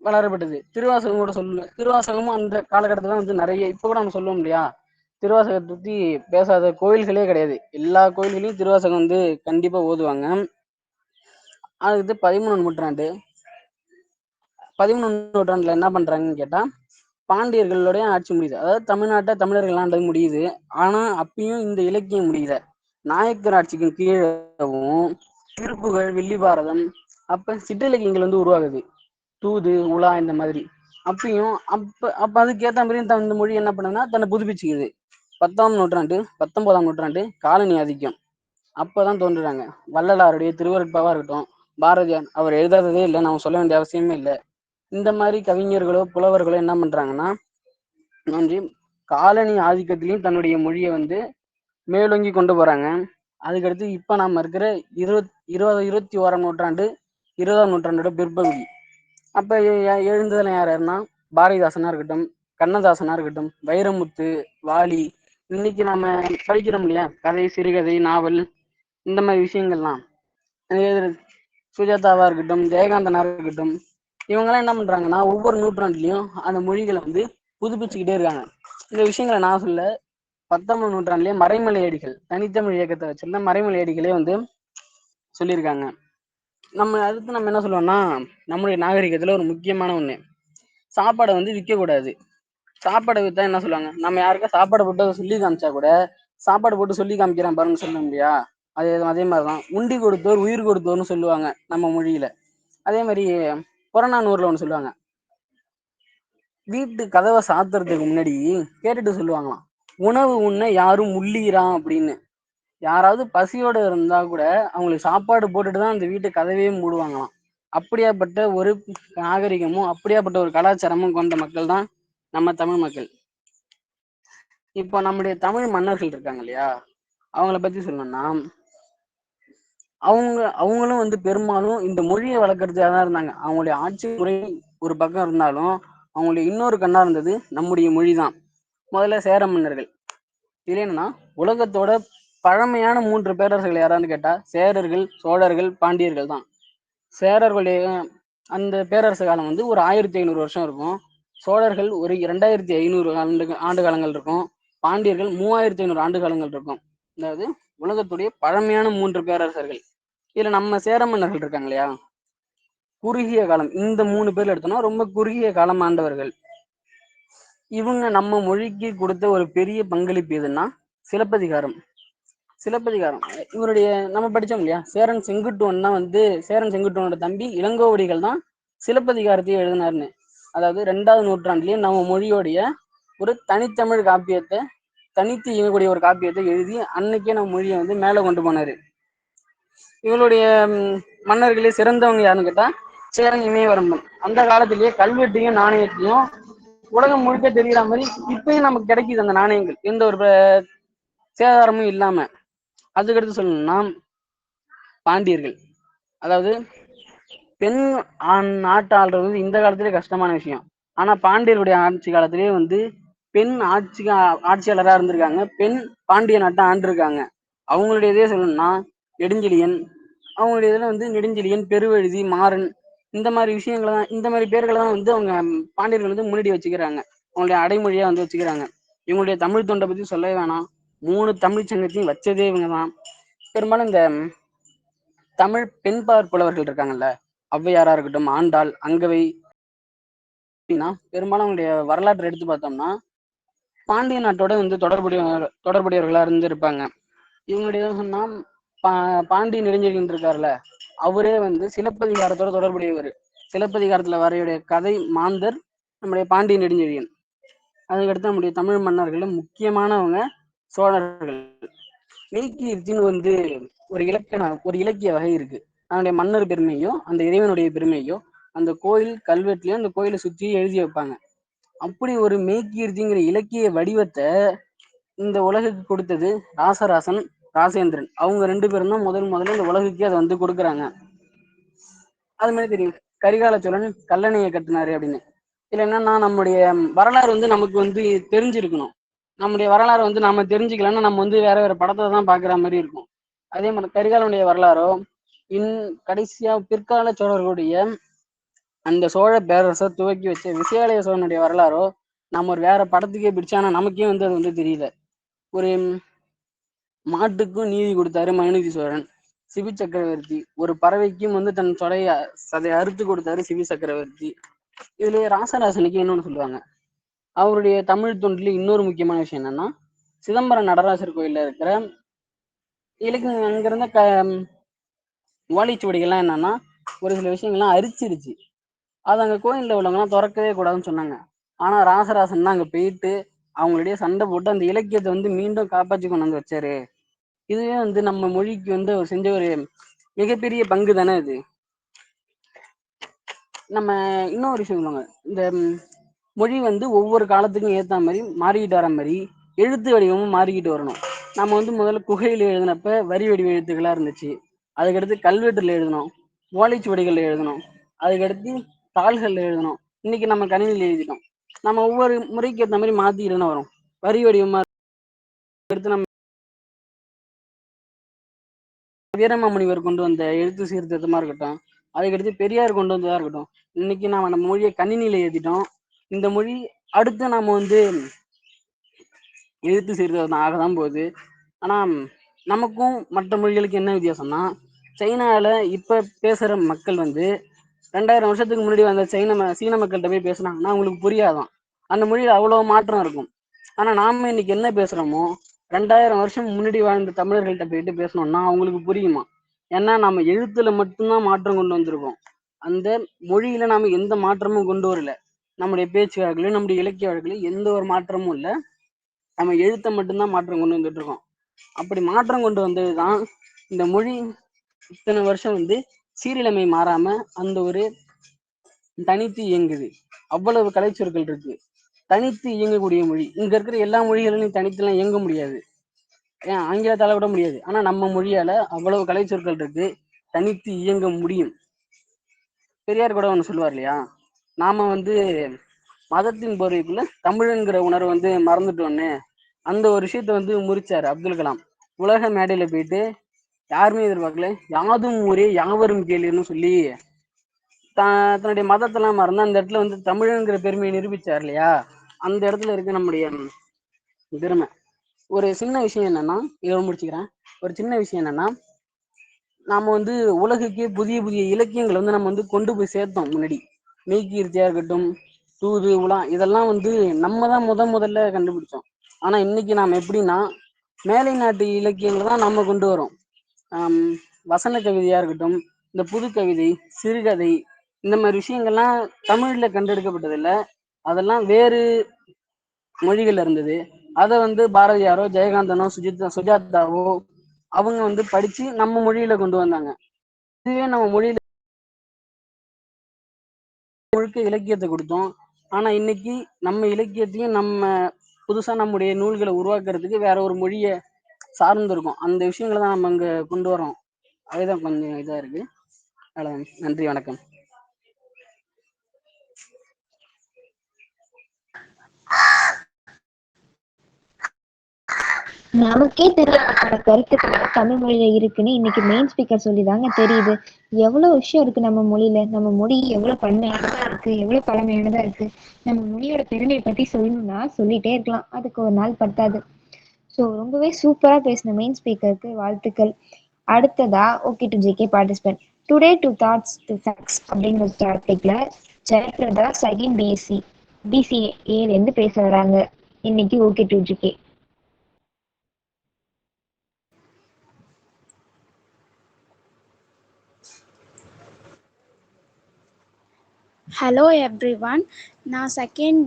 வளரப்பட்டது. திருவாசகம் கூட சொல்லுவேன். திருவாசகமும் அந்த காலகட்டத்துல வந்து நிறைய இப்ப கூட நம்ம சொல்லுவோம் இல்லையா, திருவாசகத்தை பத்தி பேசாத கோயில்களே கிடையாது. எல்லா கோயில்களையும் திருவாசகம் வந்து கண்டிப்பா ஓதுவாங்க. அது 11 நூற்றாண்டுல என்ன பண்றாங்கன்னு கேட்டா பாண்டியர்களுடைய ஆட்சி முடியுது. அதாவது தமிழ்நாட்டை தமிழர்கள் ஆண்டது முடியுது. ஆனா அப்பயும் இந்த இலக்கியம் முடியல. நாயக்கர் ஆட்சிக்கு கீழவும் திருப்புகழ், வில்லி பாரதம், அப்ப சிற்றிலக்கியங்கள் வந்து உருவாகுது. தூது, உலா இந்த மாதிரி. அப்பயும் அப்ப அதுக்கேற்ற மாதிரி இந்த மொழி என்ன பண்ணுதுன்னா தன்னை புதுப்பிச்சுக்குது. 10ஆம் நூற்றாண்டு 19ஆம் நூற்றாண்டு காலனி ஆதிக்கம் அப்பதான் தோன்றுறாங்க. வள்ளலாருடைய திருவருட்பாவா இருக்கட்டும், பாரதியார் அவர் எழுதாததே இல்லை, நம்ம சொல்ல வேண்டிய அவசியமே இல்லை. இந்த மாதிரி கவிஞர்களோ புலவர்களோ என்ன பண்றாங்கன்னா வந்து காலனி ஆதிக்கத்திலையும் தன்னுடைய மொழியை வந்து மேலோங்கி கொண்டு போறாங்க. அதுக்கடுத்து இப்ப நாம இருக்கிற 21ஆம் நூற்றாண்டு 20ஆம் நூற்றாண்டோட பிற்பகுதி. அப்ப எழுந்ததுல யாருன்னா பாரதிதாசனா இருக்கட்டும், கண்ணதாசனா இருக்கட்டும், வைரமுத்து, வாலி, இன்னைக்கு நாம படிக்கிறோம் இல்லையா கதை, சிறுகதை, நாவல் இந்த மாதிரி விஷயங்கள்லாம் சுஜாதாவா இருக்கட்டும், ஜெயகாந்தனா இருக்கட்டும், இவங்கெல்லாம் என்ன பண்றாங்கன்னா ஒவ்வொரு நூற்றாண்டுலயும் அந்த மொழிகளை வந்து புதுப்பிச்சுக்கிட்டே இருக்காங்க. இந்த விஷயங்களை நான் சொல்ல, 19ஆம் நூற்றாண்டுலயே மறைமலையடிகள் தனித்தமிழ் இயக்கத்தை வச்சிருந்த மறைமலையடிகளே வந்து சொல்லியிருக்காங்க. நம்ம அடுத்து நம்ம என்ன சொல்லுவோம்னா, நம்முடைய நாகரிகத்துல ஒரு முக்கியமான ஒண்ணு, சாப்பாடை வந்து விற்க கூடாது. சாப்பாடை வித்தா என்ன சொல்லுவாங்க, நம்ம யாருக்கா சாப்பாடை போட்டு சொல்லி காமிச்சா கூட, சாப்பாடு போட்டு சொல்லி காமிக்கிறேன் பாருன்னு சொல்லணும் இல்லையா? அதே மாதிரிதான் உண்டி கொடுத்தோர் உயிர் கொடுத்தோர்னு சொல்லுவாங்க நம்ம மொழியில. அதே மாதிரி புறநானூறுல ஒண்ணு சொல்லுவாங்க, வீட்டு கதவை சாத்துறதுக்கு முன்னாடி கேட்டுட்டு சொல்லுவாங்களாம், உணவு உண்ண யாரும் உள்ளீரான் அப்படின்னு. யாராவது பசியோட இருந்தா கூட அவங்களுக்கு சாப்பாடு போட்டுட்டு தான் அந்த வீட்டு கதவையே மூடுவாங்களாம். அப்படியாப்பட்ட ஒரு நாகரிகமும் அப்படியாப்பட்ட ஒரு கலாச்சாரமும் கொண்ட மக்கள் தான் நம்ம தமிழ் மக்கள். இப்போ நம்முடைய தமிழ் மன்னர்கள் இருக்காங்க இல்லையா, அவங்கள பத்தி சொல்லணும்னா, அவங்களும் வந்து பெரும்பாலும் இந்த மொழியை வளர்க்கறதுக்காக தான் இருந்தாங்க. அவங்களுடைய ஆட்சி முறை ஒரு பக்கம் இருந்தாலும் அவங்களுடைய இன்னொரு கண்ணா இருந்தது நம்முடைய மொழி தான். முதல்ல சேர மன்னர்கள். இது என்னன்னா, உலகத்தோட பழமையான 3 பேரரசுகள் யாரான்னு கேட்டா சேரர்கள், சோழர்கள், பாண்டியர்கள் தான். சேரர்களுடைய அந்த பேரரசு காலம் வந்து ஒரு 1500 வருஷம் இருக்கும். சோழர்கள் ஒரு 2500 ஆண்டு காலங்கள் இருக்கும். பாண்டியர்கள் 3500 ஆண்டு காலங்கள் இருக்கும். அதாவது உலகத்துடைய பழமையான 3 பேரரசர்கள். இதுல நம்ம சேர மன்னர்கள் இருக்காங்க இல்லையா, குறுகிய காலம். இந்த 3 பேர்ல எடுத்தோம்னா ரொம்ப குறுகிய காலம் ஆண்டவர்கள். இவங்க நம்ம மொழிக்கு கொடுத்த ஒரு பெரிய பங்களிப்பு எதுன்னா சிலப்பதிகாரம். சிலப்பதிகாரம் இவருடைய நம்ம படிச்சோம் இல்லையா, சேரன் செங்குட்டுவன் தான் வந்து, சேரன் செங்குட்டுவனோட தம்பி இளங்கோவடிகள் தான் சிலப்பதிகாரத்தையே எழுதினார்னு. அதாவது 2ஆவது நூற்றாண்டுலயே நம்ம மொழியோடைய ஒரு தனித்தமிழ் காப்பியத்தை, தனித்து இயங்கக்கூடிய ஒரு காப்பியத்தை எழுதி அன்னைக்கே நம்ம மொழியை வந்து மேல கொண்டு போனாரு. இவங்களுடைய மன்னர்களே சிறந்தவங்க யாருன்னு கேட்டா சேரன் இமயவரம்பன். அந்த காலத்திலேயே கல்வெட்டையும் நாணயத்தையும் உலகம் முழுக்க தெரிகிற மாதிரி இப்பயும் நமக்கு கிடைக்குது அந்த நாணயங்கள், எந்த ஒரு சேதாரமும் இல்லாம. அதுக்கடுத்து சொல்லணும்னா பாண்டியர்கள். அதாவது பெண் நாட்டு ஆள்றது வந்து இந்த காலத்திலே கஷ்டமான விஷயம். ஆனா பாண்டியர்களுடைய ஆட்சி காலத்திலேயே வந்து பெண் ஆட்சியாளராக இருந்திருக்காங்க. பெண் பாண்டிய நாட்டை ஆண்டிருக்காங்க. அவங்களுடைய இதே சொல்லணும்னா நெடுஞ்செழியன், அவங்களுடைய இதுல வந்து நெடுஞ்செழியன், பெருவழுதி, மாறன், இந்த மாதிரி விஷயங்களை தான், இந்த மாதிரி பேர்களை தான் வந்து அவங்க பாண்டியர்கள் வந்து முன்னாடி வச்சுக்கிறாங்க, அவங்களுடைய அடைமொழியா வந்து வச்சுக்கிறாங்க. இவங்களுடைய தமிழ் தொண்டை பத்தி சொல்லவே வேணாம். 3 தமிழ் சங்கத்தையும் வச்சதே இவங்க தான். பெரும்பாலும் இந்த தமிழ் பெண்பார் புலவர்கள் இருக்காங்கல்ல, ஔவையாரா இருக்கட்டும், ஆண்டாள், அங்கவை, பெரும்பாலும் அவங்களுடைய வரலாற்றை எடுத்து பார்த்தோம்னா பாண்டிய நாட்டோட வந்து தொடர்புடையவர்களா இருந்திருப்பாங்க. இவங்களுடைய சொன்னா பாண்டிய நெடுஞ்செழியன் இருக்காருல்ல, அவரே வந்து சிலப்பதிகாரத்தோட தொடர்புடையவர். சிலப்பதிகாரத்துல வரையுடைய கதை மாந்தர் நம்முடைய பாண்டிய நெடுஞ்செழியன். அதுக்கடுத்து நம்முடைய தமிழ் மன்னர்கள் முக்கியமானவங்க சோழர்கள். மெய்கீர்த்தின்னு வந்து ஒரு இலக்கிய வகை இருக்கு. நம்முடைய மன்னர் பெருமையோ அந்த இறைவனுடைய பெருமையோ அந்த கோயில் கல்வெட்டுலயும் அந்த கோயிலை சுற்றி எழுதி வைப்பாங்க. அப்படி ஒரு மெய்கீர்த்திங்கிற இலக்கிய வடிவத்தை இந்த உலகுக்கு கொடுத்தது ராசராசன், ராசேந்திரன். அவங்க 2 பேரும் தான் முதல்ல இந்த உலகுக்கே அதை வந்து கொடுக்குறாங்க. அது மாதிரி தெரியும், கரிகால சோழன் கல்லணையை கட்டினாரு அப்படின்னு. இதுல என்னன்னா, நம்முடைய வரலாறு வந்து நமக்கு வந்து தெரிஞ்சிருக்கணும். நம்முடைய வரலாறு வந்து நம்ம தெரிஞ்சுக்கலன்னா நம்ம வந்து வேற படத்தை தான் பாக்குற மாதிரி இருக்கும். அதே மாதிரி கரிகாலனுடைய வரலாறோ கடைசியா பிற்கால சோழர்களுடைய அந்த சோழ பேரரசர் துவக்கி வச்ச விசயாலய சோழனுடைய வரலாறோ நம்ம ஒரு வேற படத்துக்கே பிடிச்சா, ஆனா நமக்கே வந்து அது வந்து தெரியல. ஒரு மாட்டுக்கும் நீதி கொடுத்தாரு மனுநீதி சோழன். சிபி சக்கரவர்த்தி ஒரு பறவைக்கும் வந்து தன் சதையை அறுத்து கொடுத்தாரு சிபி சக்கரவர்த்தி. இதுல ராசராசனுக்கு இன்னொன்னு சொல்லுவாங்க. அவருடைய தமிழ் தொண்டில இன்னொரு முக்கியமான விஷயம் என்னன்னா, சிதம்பரம் நடராசர் கோயில்ல இருக்கிற இலக்கிய அங்க இருந்த ஓலைச்சுவடிகள்லாம் என்னன்னா ஒரு சில விஷயங்கள்லாம் அரிச்சிருச்சு. அது அங்க கோயில்ல உள்ளவங்கலாம் திறக்கவே கூடாதுன்னு சொன்னாங்க. ஆனா ராசராசன் தான் அங்க போயிட்டு அவங்களுடைய சண்டை போட்டு அந்த இலக்கியத்தை வந்து மீண்டும் காப்பாற்றி கொண்டு வந்து வச்சாரு. இதுவே வந்து நம்ம மொழிக்கு வந்து அவர் செஞ்ச ஒரு மிகப்பெரிய பங்கு தானே இது. நம்ம இன்னொரு விஷயம் சொல்லுவாங்க, இந்த மொழி வந்து ஒவ்வொரு காலத்துக்கும் ஏற்ற மாதிரி மாறிக்கிட்டு வர மாதிரி எழுத்து வடிவமும் மாறிக்கிட்டு வரணும். நம்ம வந்து முதல்ல குகையில் எழுதினப்ப வரி வடிவ எழுத்துக்களா இருந்துச்சு. அதுக்கடுத்து கல்வெட்டுல எழுதணும், ஓலைச்சுவடிகள்ல எழுதணும், அதுக்கடுத்து தாள்கள்ல எழுதணும். இன்னைக்கு நம்ம கணினியில் எழுதிட்டோம். நம்ம ஒவ்வொரு முறைக்கு ஏற்ற மாதிரி மாத்திக்கிட்டு வரும். வரி வடிவமா எடுத்து நம்ம வீரமாமுனிவர் கொண்டு வந்த எழுத்து சீர்திருத்தமா இருக்கட்டும், அதுக்கடுத்து பெரியார் கொண்டு வந்ததா இருக்கட்டும், இன்னைக்கு நாம நம்ம மொழியை கணினியில ஏத்திட்டோம். இந்த மொழி அடுத்து நாம வந்து எழுத்து சீர்திருத்தம் ஆகதான் போகுது. ஆனா நமக்கும் மற்ற மொழிகளுக்கு என்ன வித்தியாசம்னா, சைனால இப்ப பேசுற மக்கள் வந்து 2000 வருஷத்துக்கு முன்னாடி வந்த சீன மக்கள்கிட்ட போய் பேசுனாங்கன்னா அவங்களுக்கு புரியாதான். அந்த மொழியில அவ்வளவு மாற்றம் இருக்கும். ஆனா நாம இன்னைக்கு என்ன பேசுறோமோ 2000 வருஷம் முன்னாடி வாழ்ந்த தமிழர்கள்ட்ட போயிட்டு பேசணும்னா அவங்களுக்கு புரியுமா? ஏன்னா நம்ம எழுத்துல மட்டும்தான் மாற்றம் கொண்டு வந்திருக்கோம். அந்த மொழியில நாம எந்த மாற்றமும் கொண்டு வரல. நம்முடைய பேச்சு வழக்கிலும் நம்முடைய இலக்கிய வழக்கிலும் எந்த ஒரு மாற்றமும் இல்லை. நம்ம எழுத்தை மட்டும்தான் மாற்றம் கொண்டு வந்துட்டு இருக்கோம். அப்படி மாற்றம் கொண்டு வந்ததுதான் இந்த மொழி இத்தனை வருஷம் வந்து சீரிழமை மாறாம அந்த ஒரு தனித்து இயங்குது. அவ்வளவு கலைச்சொற்கள் இருக்கு. தனித்து இயங்கக்கூடிய மொழி. இங்க இருக்கிற எல்லா மொழிகளிலும் தனித்துலாம் இயங்க முடியாது. ஏன் ஆங்கிலத்தால விட முடியாது. ஆனா நம்ம மொழியால அவ்வளவு கலைச்சொற்கள் இருக்கு, தனித்து இயங்க முடியும். பெரியார் கூட ஒண்ணு சொல்லுவார் இல்லையா, நாம வந்து மதத்தின் போர்வைக்குள்ள தமிழ்ங்கிற உணர்வை வந்து மறந்துட்டோன்னு அந்த ஒரு விஷயத்த வந்து முறிச்சாரு அப்துல் கலாம். உலக மேடையில போயிட்டு யாருமே எதிர்பார்க்கல, யாதும் ஊரே யாவரும் கேளுன்னு சொல்லி தன்னுடைய மதத்தெல்லாம் மறந்து அந்த இடத்துல வந்து தமிழ்ங்கிற பெருமையை நிரூபிச்சார் இல்லையா. அந்த இடத்துல இருக்கு நம்முடைய திறமை. ஒரு சின்ன விஷயம் என்னன்னா, இதை முடிச்சுக்கிறேன். ஒரு சின்ன விஷயம் என்னன்னா, நாம வந்து உலகுக்கே புதிய புதிய இலக்கியங்களை வந்து நம்ம வந்து கொண்டு போய் சேர்த்தோம். முன்னாடி மெய்கீர்த்தியா இருக்கட்டும், தூது உலா, இதெல்லாம் வந்து நம்ம தான் முதல்ல கண்டுபிடிச்சோம். ஆனா இன்னைக்கு நாம எப்படின்னா, மேலை நாட்டு இலக்கியங்களை தான் நம்ம கொண்டு வரோம். வசன கவிதையா இருக்கட்டும், இந்த புது கவிதை, சிறுகதை, இந்த மாதிரி விஷயங்கள்லாம் தமிழ்ல கண்டெடுக்கப்பட்டதில்ல. அதெல்லாம் வேறு மொழிகள்ல இருந்தது. அதை வந்து பாரதியாரோ ஜெயகாந்தனோ சுஜாதாவோ அவங்க வந்து படிச்சு நம்ம மொழியில கொண்டு வந்தாங்க. இதுவே நம்ம மொழியில முழுக்க இலக்கியத்தை கொடுத்தோம். ஆனா இன்னைக்கு நம்ம இலக்கியத்தையும் நம்ம புதுசா நம்முடைய நூல்களை உருவாக்குறதுக்கு வேற ஒரு மொழியை சார்ந்து இருக்கும். அந்த விஷயங்களை தான் நம்ம இங்க கொண்டு வரோம். அதுதான் கொஞ்சம் இதா இருக்கு. நன்றி, வணக்கம். நமக்கே தெரியாத கருத்துக்கள் தமிழ் மொழியில இருக்குன்னு இன்னைக்கு மெயின் ஸ்பீக்கர் சொல்லிதாங்க தெரியுது. எவ்வளவு விஷயம் இருக்கு நம்ம மொழியில. நம்ம மொழி எவ்வளவு பன்மையானதா இருக்கு, எவ்வளவு பழமையானதா இருக்கு. நம்ம மொழியோட பெருமையை பத்தி சொல்லணும்னா சொல்லிட்டே இருக்கலாம், அதுக்கு ஒரு நாள் பத்தாது. ஸோ ரொம்பவே சூப்பரா பேசின மெயின் ஸ்பீக்கருக்கு வாழ்த்துக்கள். அடுத்ததா okay to GK participant. Today to thoughts to facts அப்படிங்கிற டாபிக்ல ஜெயபிரதா செகண்ட் பிசிஏல இருந்து பேச வராங்க இன்னைக்கு okay to GK. Hello everyone, நான் செகண்ட்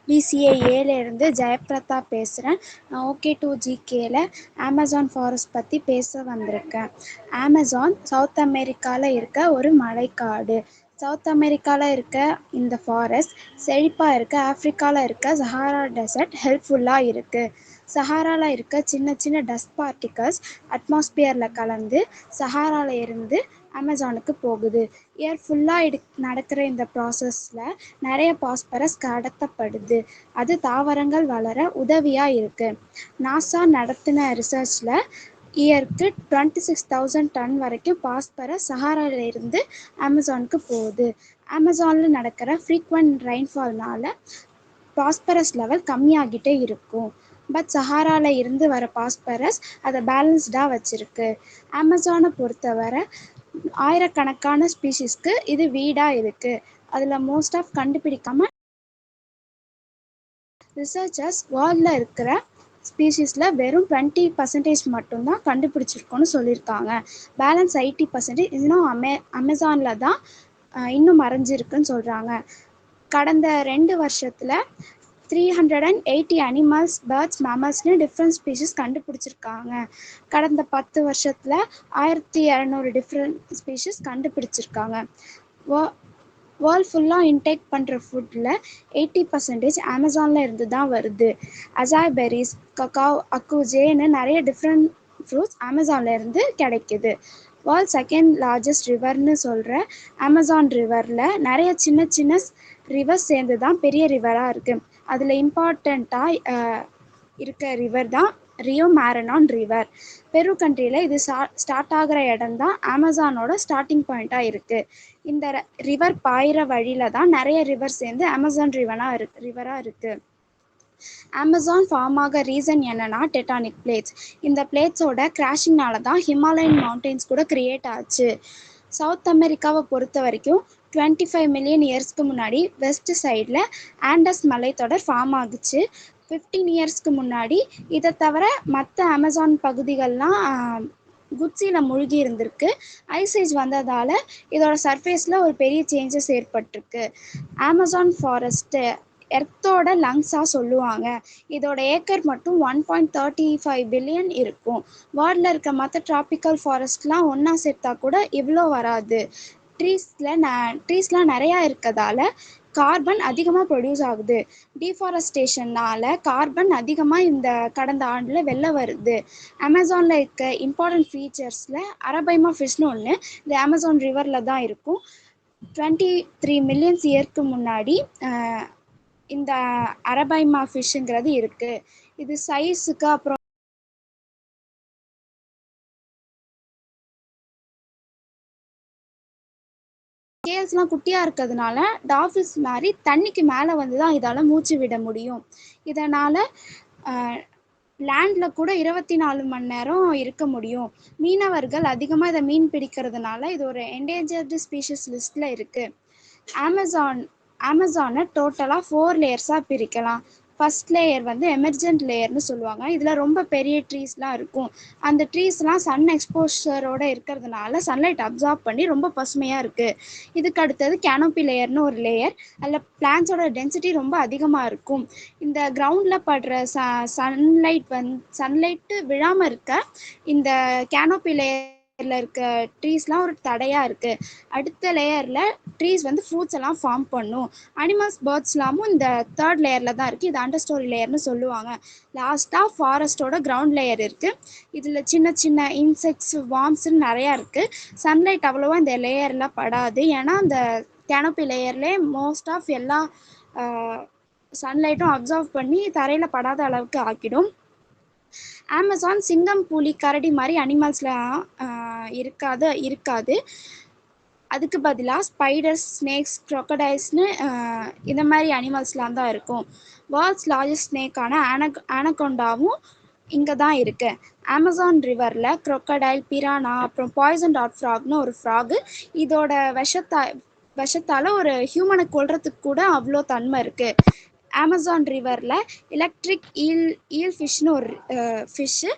பிசிஏ ஏலேருந்து ஜெயபிரதா பேசுகிறேன். நான் ஓகே டு ஜிகேல அமேசான் ஃபாரஸ்ட் பற்றி பேச வந்திருக்கேன். அமேசான் சவுத் அமெரிக்காவில் இருக்க ஒரு மழைக்காடு. சவுத் அமெரிக்காவில் இருக்க இந்த ஃபாரஸ்ட் செழிப்பாக இருக்க ஆஃப்ரிக்காவில் இருக்க சஹாரா டெசர்ட் ஹெல்ப்ஃபுல்லாக இருக்குது. சஹாராவில் இருக்க சின்ன சின்ன டஸ்ட் பார்ட்டிகல்ஸ் அட்மாஸ்பியரில் கலந்து சஹாராவில் இருந்து அமேசானுக்கு போகுது. இயர் ஃபுல்லாக நடக்கிற இந்த ப்ராசஸில் நிறைய பாஸ்பரஸ் கடத்தப்படுது. அது தாவரங்கள் வளர உதவியாக இருக்குது. நாசா நடத்தின ரிசர்ச்சில் இயருக்கு 26,000 டன் வரைக்கும் பாஸ்பரஸ் சஹாராவிலிருந்து அமேசானுக்கு போகுது. அமேசானில் நடக்கிற ஃப்ரீக்வெண்ட் ரெயின்ஃபால்னால பாஸ்பரஸ் லெவல் கம்மியாகிட்டே இருக்கும். பட் சஹாராவில் இருந்து வர பாஸ்பரஸ் அதை பேலன்ஸ்டாக வச்சுருக்கு. அமேசானை பொறுத்தவரை ஆயிரக்கணக்கான ஸ்பீஷீஸ்க்கு இது வீடாக இருக்குது. அதில் மோஸ்ட் ஆஃப் கண்டுபிடிக்காம ரிசர்ச்சர்ஸ் வேர்ல்டில் இருக்கிற ஸ்பீஷீஸில் வெறும் 20% மட்டும்தான் கண்டுபிடிச்சிருக்கோன்னு சொல்லியிருக்காங்க. பேலன்ஸ் 80% இன்னும் அமேசானில் தான் இன்னும் மறைஞ்சிருக்குன்னு சொல்கிறாங்க. கடந்த 2 வருஷத்தில் 380 அனிமல்ஸ், பேர்ட்ஸ், மேமல்ஸ்னு டிஃப்ரெண்ட் ஸ்பீஷீஸ் கண்டுபிடிச்சிருக்காங்க. கடந்த 10 வருஷத்தில் 1200 டிஃப்ரெண்ட் ஸ்பீஷீஸ் கண்டுபிடிச்சிருக்காங்க. வேர்ல்ட் ஃபுல்லாக இன்டேக் பண்ணுற ஃபுட்டில் 80% அமேசானில் இருந்து தான் வருது. அசாய் பெரிஸ், கக்காவ், அக்குஜேன்னு நிறைய டிஃப்ரெண்ட் ஃப்ரூட்ஸ் அமேசானில் இருந்து கிடைக்குது. வேர்ல்ட் செகண்ட் லார்ஜஸ்ட் ரிவர்னு சொல்கிற அமேசான் ரிவரில் நிறைய சின்ன சின்ன ரிவர்ஸ் சேர்ந்து தான் பெரிய ரிவராக இருக்குது. அதில் இம்பார்ட்டண்ட்டாக இருக்க ரிவர் தான் ரியோ மேரனான் ரிவர். பெரு கண்ட்ரியில் இது ஸ்டார்ட் ஆகிற இடம் தான் அமேசானோட ஸ்டார்டிங் பாயிண்ட்டாக இருக்குது. இந்த ரிவர் பாயிற வழியில தான் நிறைய ரிவர் சேர்ந்து அமேசான் ரிவராக இருக்குது. அமேசான் ஃபார்ம் ஆக ரீசன் என்னன்னா டெக்டானிக் பிளேட்ஸ். இந்த பிளேட்ஸோட கிராஷிங்னால தான் ஹிமாலயன் மவுண்டெயின்ஸ் கூட கிரியேட் ஆச்சு. சவுத் அமெரிக்காவை பொறுத்த வரைக்கும் 25 மில்லியன் இயர்ஸ்க்கு முன்னாடி வெஸ்ட் சைடில் ஆண்டஸ் மலைத்தொடர் ஃபார்ம் ஆகுச்சு. 15 இயர்ஸ்க்கு முன்னாடி இதை தவிர மற்ற அமேசான் பகுதிகள்லாம் குட்ஸியில் மூழ்கி இருந்திருக்கு. ஐசேஜ் வந்ததால் இதோட சர்ஃபேஸில் ஒரு பெரிய சேஞ்சஸ் ஏற்பட்டிருக்கு. அமேசான் ஃபாரஸ்ட்டு எர்த்தோட லங்ஸாக சொல்லுவாங்க. இதோட ஏக்கர் மட்டும் 1.35 பில்லியன் இருக்கும். வேர்ல்டில் இருக்க மற்ற ட்ராபிக்கல் ஃபாரஸ்ட்லாம் ஒன்றா சேர்த்தா கூட இவ்வளோ வராது. ட்ரீஸ்லாம் நிறையா இருக்கதால கார்பன் அதிகமாக ப்ரொடியூஸ் ஆகுது. டீஃபாரஸ்டேஷனால் கார்பன் அதிகமாக இந்த கடந்த ஆண்டில் வெளில வருது. அமேசானில் இருக்க இம்பார்ட்டன்ட் ஃபீச்சர்ஸில் அரபைமா ஃபிஷ்னு ஒன்று இந்த அமேசான் ரிவரில் தான் இருக்கும். 23 மில்லியன்ஸ் இயர்க்கு முன்னாடி இந்த அரபைமா ஃபிஷ்ஷுங்கிறது இருக்குது. இது சைஸுக்கு அப்புறம் ஸ்கேல்ஸ்லாம் குட்டியாக இருக்கிறதுனால டால்ஃபின்ஸ் மாதிரி தண்ணிக்கு மேலே வந்து தான் இதால் மூச்சு விட முடியும். இதனால் லேண்டில் கூட 24 மணி நேரம் இருக்க முடியும். மீனவர்கள் அதிகமாக இதை மீன் பிடிக்கிறதுனால இது ஒரு என்டேஞ்சர்டு ஸ்பீஷிஸ் லிஸ்ட்டில் இருக்குது. அமேசானை டோட்டலாக 4 லேயர்ஸாக பிரிக்கலாம். ஃபர்ஸ்ட் லேயர் வந்து எமர்ஜென்ட் லேயர்னு சொல்லுவாங்க. இதில் ரொம்ப பெரிய ட்ரீஸ்லாம் இருக்கும். அந்த ட்ரீஸ்லாம் சன் எக்ஸ்போஷரோடு இருக்கிறதுனால சன்லைட் அப்சார்ப் பண்ணி ரொம்ப பசுமையாக இருக்குது. இதுக்கு அடுத்தது கேனோப்பி லேயர்னு ஒரு லேயர். அதில் பிளான்ஸோட டென்சிட்டி ரொம்ப அதிகமாக இருக்கும். இந்த கிரவுண்டில் படுற சன்லைட்டு விழாமல் இருக்க இந்த கேனோப்பி லேயரில் இருக்க ட்ரீஸ்லாம் ஒரு தடையாக இருக்குது. அடுத்த லேயரில் ட்ரீஸ் வந்து ஃப்ரூட்ஸ் எல்லாம் ஃபார்ம் பண்ணும். அனிமல்ஸ் பேர்ட்ஸ்லாமும் இந்த 3rd லேயரில் தான் இருக்குது. இது அண்டர் ஸ்டோரி லேயர்னு சொல்லுவாங்க. லாஸ்ட்டாக ஃபாரஸ்ட்டோட கிரவுண்ட் லேயர் இருக்குது. இதில் சின்ன சின்ன இன்செக்ட்ஸ் வார்ம்ஸ்ன்னு நிறையா இருக்குது. சன்லைட் அவ்வளோவா இந்த லேயரில் படாது. ஏன்னா அந்த கேனோப்பி லேயர்லேயே மோஸ்ட் ஆஃப் எல்லா சன்லைட்டும் அப்சர்வ் பண்ணி தரையில் படாத அளவுக்கு ஆக்கிடும். அமேசான் சிங்கம், புலி, கரடி மாதிரி அனிமல்ஸ்லாம் இருக்காது. அதுக்கு பதிலாக ஸ்பைடர்ஸ், ஸ்னேக்ஸ், க்ரொக்கடைல்ஸ்னு இந்த மாதிரி அனிமல்ஸ்லாம் தான் இருக்கும். வேர்ல்ட்ஸ் லார்ஜஸ்ட் ஸ்னேக்கான ஆனகொண்டாவும் இங்கே தான் இருக்குது. அமேசான் ரிவரில் க்ரொக்கடைல், பிரானா, அப்புறம் பாய்சன் டாட் ஃப்ராக்னு ஒரு ஃப்ராகு. இதோட விஷத்தால் ஒரு ஹியூமனை கொல்றதுக்கு கூட அவ்வளோ தன்மை இருக்குது. அமேசான் ரிவரில் எலக்ட்ரிக் ஈல் ஃபிஷ்னு ஒரு ஃபிஷ்ஷு.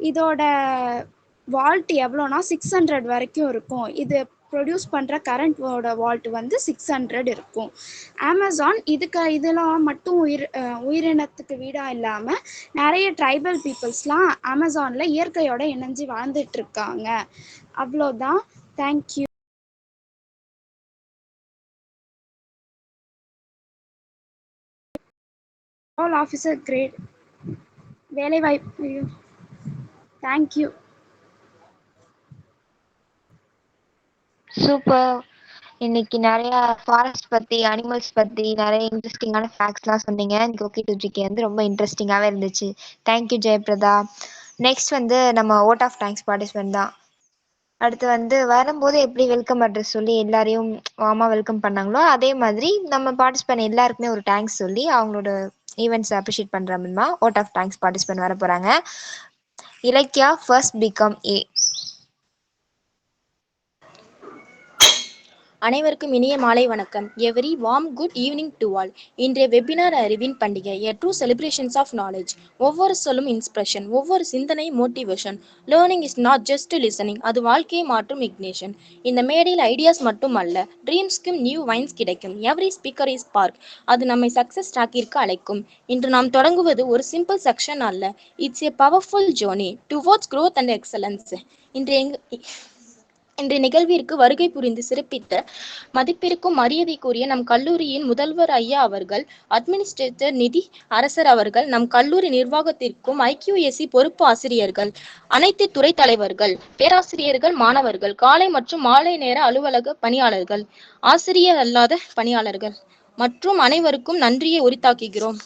இதோட வால்ட் எவ்வளோனா 600 வரைக்கும் இருக்கும். இது ப்ரொடியூஸ் பண்ணுற கரண்ட்டோட வால்ட் வந்து 600 இருக்கும். அமேசான் இதெல்லாம் மட்டும் உயிரினத்துக்கு வீடாக இல்லாமல் நிறைய ட்ரைபல் பீப்புள்ஸ்லாம் அமேசானில் இயற்கையோட இணைஞ்சு வாழ்ந்துட்டுருக்காங்க. அவ்வளோதான். தேங்க்யூ. ஆல் ஆஃபீஸர் கிரேட் வேலைவாய்ப்பு. தேங்க்யூ. சூப்பர். இன்னைக்கு நிறைய ஃபாரஸ்ட் பத்தி, அனிமல்ஸ் பத்தி நிறைய இன்ட்ரெஸ்டிங்கான ஃபேக்ட்ஸ்லாம் சொன்னீங்க. எனக்கு ஓகே டு ஜிகே வந்து ரொம்ப இன்ட்ரெஸ்டிங்காகவே இருந்துச்சு. தேங்க்யூ ஜெயபிரதா. நெக்ஸ்ட் வந்து நம்ம ஓட் ஆஃப் தேங்க்ஸ் பார்ட்டிசிபென்ட் தான். அடுத்து வந்து வரும்போது எப்படி வெல்கம் அட்ரஸ் சொல்லி எல்லாரையும் வார்மாக வெல்கம் பண்ணாங்களோ அதே மாதிரி நம்ம பார்ட்டிசிபென்ட் எல்லாருக்குமே ஒரு தேங்க்ஸ் சொல்லி அவங்களோட ஈவெண்ட்ஸ் அப்ரிஷியேட் பண்ணுற மாதிரிமா ஓட் ஆஃப் தேங்க்ஸ் பார்ட்டிசிபென்ட் வர போகிறாங்க. Ilakkiya first B Com A. அனைவருக்கும் இனிய மாலை வணக்கம். Every warm good evening to all. இன்றைய வெபினார் அறிவின் பண்டிகை, a true celebrations of knowledge. ஒவ்வொரு சொல்லும் இன்ஸ்பிரேஷன், ஒவ்வொரு சிந்தனை motivation. Learning is not just listening, அது வாழ்க்கையை மாற்றும் இக்னேஷன். இந்த மேடையில் ஐடியாஸ் மட்டும் அல்ல, ட்ரீம்ஸ்க்கும் நியூ வைன்ஸ் கிடைக்கும். எவ்ரி ஸ்பீக்கர் இஸ் ஸ்பார்க், அது நம்மை சக்சஸ் ட்ராக்கிற்கு அழைக்கும். இன்று நாம் தொடங்குவது ஒரு சிம்பிள் செக்ஷன் அல்ல, it's a powerful journey towards growth and excellence. இன்றைய நிகழ்விற்கு வருகை புரிந்து சிறப்பித்த மதிப்பிற்கும் மரியாதைக்குரிய நம் கல்லூரியின் முதல்வர் ஐயா அவர்கள், அட்மினிஸ்ட்ரேட்டர் நிதி அரசர் அவர்கள், நம் கல்லூரி நிர்வாகத்திற்கும் IQAC பொறுப்பு ஆசிரியர்கள், அனைத்து துறை தலைவர்கள், பேராசிரியர்கள், மாணவர்கள், காலை மற்றும் மாலை நேர அலுவலக பணியாளர்கள், ஆசிரியர் அல்லாத பணியாளர்கள் மற்றும் அனைவருக்கும் நன்றியை உரித்தாக்குகிறோம்.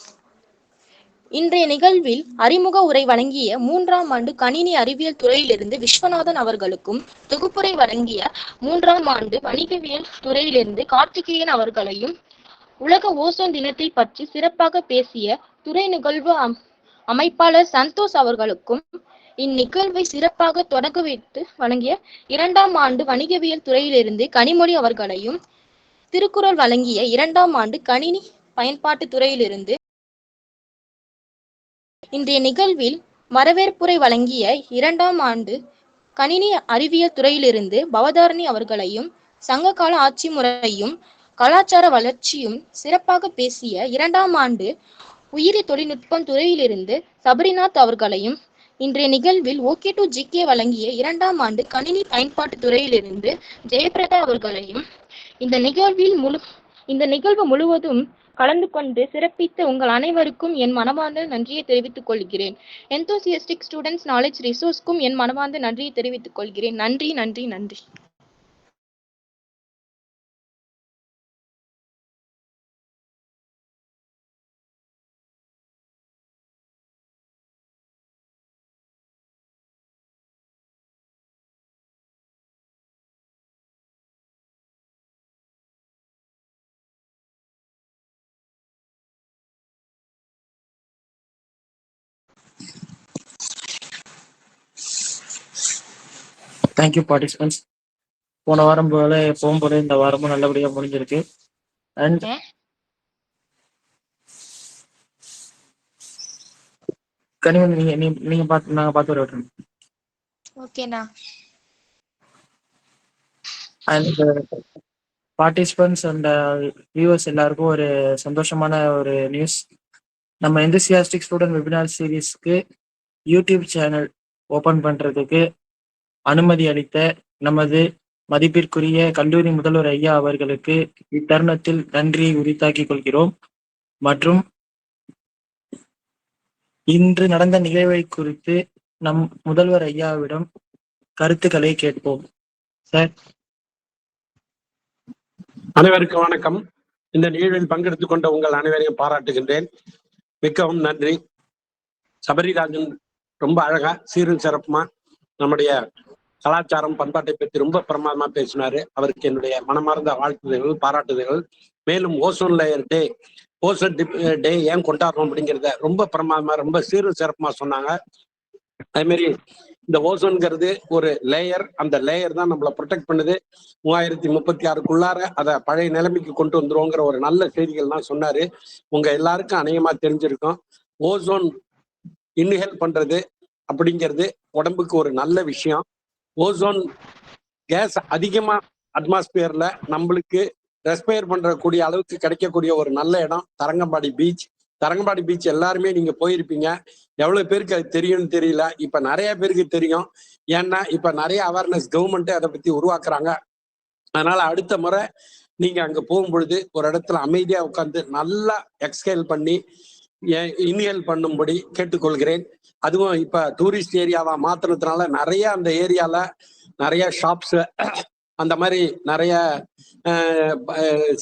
இன்றைய நிகழ்வில் அறிமுக உரை வழங்கிய 3ஆம் ஆண்டு கணினி அறிவியல் துறையிலிருந்து விஸ்வநாதன் அவர்களுக்கும், தொகுப்புரை வழங்கிய 3ஆம் ஆண்டு வணிகவியல் துறையிலிருந்து கார்த்திகேயன் அவர்களையும், உலக ஓசோன் தினத்தை பற்றி சிறப்பாக பேசிய துறை நிகழ்வு அமைப்பாளர் சந்தோஷ் அவர்களுக்கும், இந்நிகழ்வை சிறப்பாக தொடங்க வைத்து வழங்கிய 2ஆம் ஆண்டு வணிகவியல் துறையிலிருந்து கனிமொழி அவர்களையும், திருக்குறள் வழங்கிய 2ஆம் ஆண்டு கணினி பயன்பாட்டு துறையிலிருந்து இன்றைய நிகழ்வில் வரவேற்புரை வழங்கிய 2ஆம் ஆண்டு கணினி அறிவியல் துறையிலிருந்து பவதாரணி அவர்களையும், சங்ககால ஆட்சி முறையும் கலாச்சார வளர்ச்சியும் சிறப்பாக பேசிய 2ஆம் ஆண்டு உயிரி தொழில்நுட்பம் துறையிலிருந்து சபரிநாத் அவர்களையும், இன்றைய நிகழ்வில் ஓகே டு ஜிகே வழங்கிய 2ஆம் ஆண்டு கணினி பயன்பாட்டு துறையிலிருந்து ஜெயபிரதா அவர்களையும், இந்த நிகழ்வு முழுவதும் கலந்து கொண்டு சிறப்பித்த உங்கள் அனைவருக்கும் என் மனமார்ந்த நன்றியை தெரிவித்துக் கொள்கிறேன். எந்தோசியஸ்டிக் ஸ்டூடெண்ட்ஸ் நாலேஜ் ரிசோர்ஸ்க்கும் என் மனமார்ந்த நன்றியை தெரிவித்துக் கொள்கிறேன். நன்றி நன்றி நன்றி. Thank you participants. போன வாரம் போல எப்பவும் போல இந்த வாரமும் நல்லபடியா முடிஞ்சிருக்கு. அண்ட் கனிமொழி நீங்க பார்த்து நாங்க பார்த்து வர ஓகேண்ணா. அண்ட் பார்ட்டிசிபென்ட்ஸ் அண்ட் வியூவர்ஸ் எல்லாருக்கும் ஒரு சந்தோஷமான ஒரு நியூஸ். நம்ம எந்தோசியாஸ்டிக் ஸ்டூடெண்ட் வெபினார் சீரீஸ்க்கு யூடியூப் சேனல் ஓபன் பண்றதுக்கு அனுமதி அளித்த நமது மதிப்பிற்குரிய கல்லூரி முதல்வர் ஐயா அவர்களுக்கு இத்தருணத்தில் நன்றியை உரித்தாக்கிக் கொள்கிறோம். மற்றும் இன்று நடந்த நிகழ்வை குறித்து நம் முதல்வர் ஐயாவிடம் கருத்துக்களை கேட்போம். சார். அனைவருக்கும் வணக்கம். இந்த நிகழ்வில் பங்கெடுத்துக் கொண்ட உங்கள் அனைவரையும் பாராட்டுகின்றேன். மிகவும் நன்றி. சபரிராஜன் ரொம்ப அழகா சீரும் சிறப்புமா நம்முடைய கலாச்சாரம் பண்பாட்டை பற்றி ரொம்ப பிரமாதமா பேசினாரு. அவருக்கு என்னுடைய மனமார்ந்த வாழ்த்துதல்கள், பாராட்டுதல்கள். மேலும் ஓசோன் லேயர் டே, ஓசோன் டே ஏன் கொண்டாடுறோம் அப்படிங்கிறத ரொம்ப பிரமாதமா ரொம்ப சீரும் சிறப்புமா சொன்னாங்க. அதே மாதிரி இந்த ஓசோன்கிறது ஒரு லேயர், அந்த லேயர் தான் நம்மளை ப்ரொடெக்ட் பண்ணுது. 3036க்குள்ளார அதை பழைய நிலைமைக்கு கொண்டு வந்துருவோங்கிற ஒரு நல்ல செய்திகள் தான் சொன்னாரு. உங்க எல்லாருக்கும் அநேகமா தெரிஞ்சிருக்கும். ஓசோன் இன்ஹேல் பண்றது அப்படிங்கிறது உடம்புக்கு ஒரு நல்ல விஷயம். ஓசோன் கேஸ் அதிகமா அட்மாஸ்பியர்ல நம்மளுக்கு ரெஸ்பயர் பண்றக்கூடிய அளவுக்கு கிடைக்கக்கூடிய ஒரு நல்ல இடம் தரங்கம்பாடி பீச். தரங்கம்பாடி பீச் எல்லாருமே நீங்க போயிருப்பீங்க. எவ்வளவு பேருக்கு அது தெரியும்னு தெரியல. இப்ப நிறைய பேருக்கு தெரியும். ஏன்னா இப்ப நிறைய அவேர்னஸ் கவர்மெண்ட்டே அதை பத்தி உருவாக்குறாங்க. அதனால அடுத்த முறை நீங்க அங்க போகும்பொழுது ஒரு இடத்துல அமைதியா உட்காந்து நல்லா எக்ஸ்ஹேல் பண்ணி இன்ஹேல் பண்ணும்படி கேட்டுக்கொள்கிறேன். அதுவும் இப்ப டூரிஸ்ட் ஏரியாவா மாத்தினதுனால நிறைய அந்த ஏரியால நிறைய ஷாப்ஸ் அந்த மாதிரி நிறைய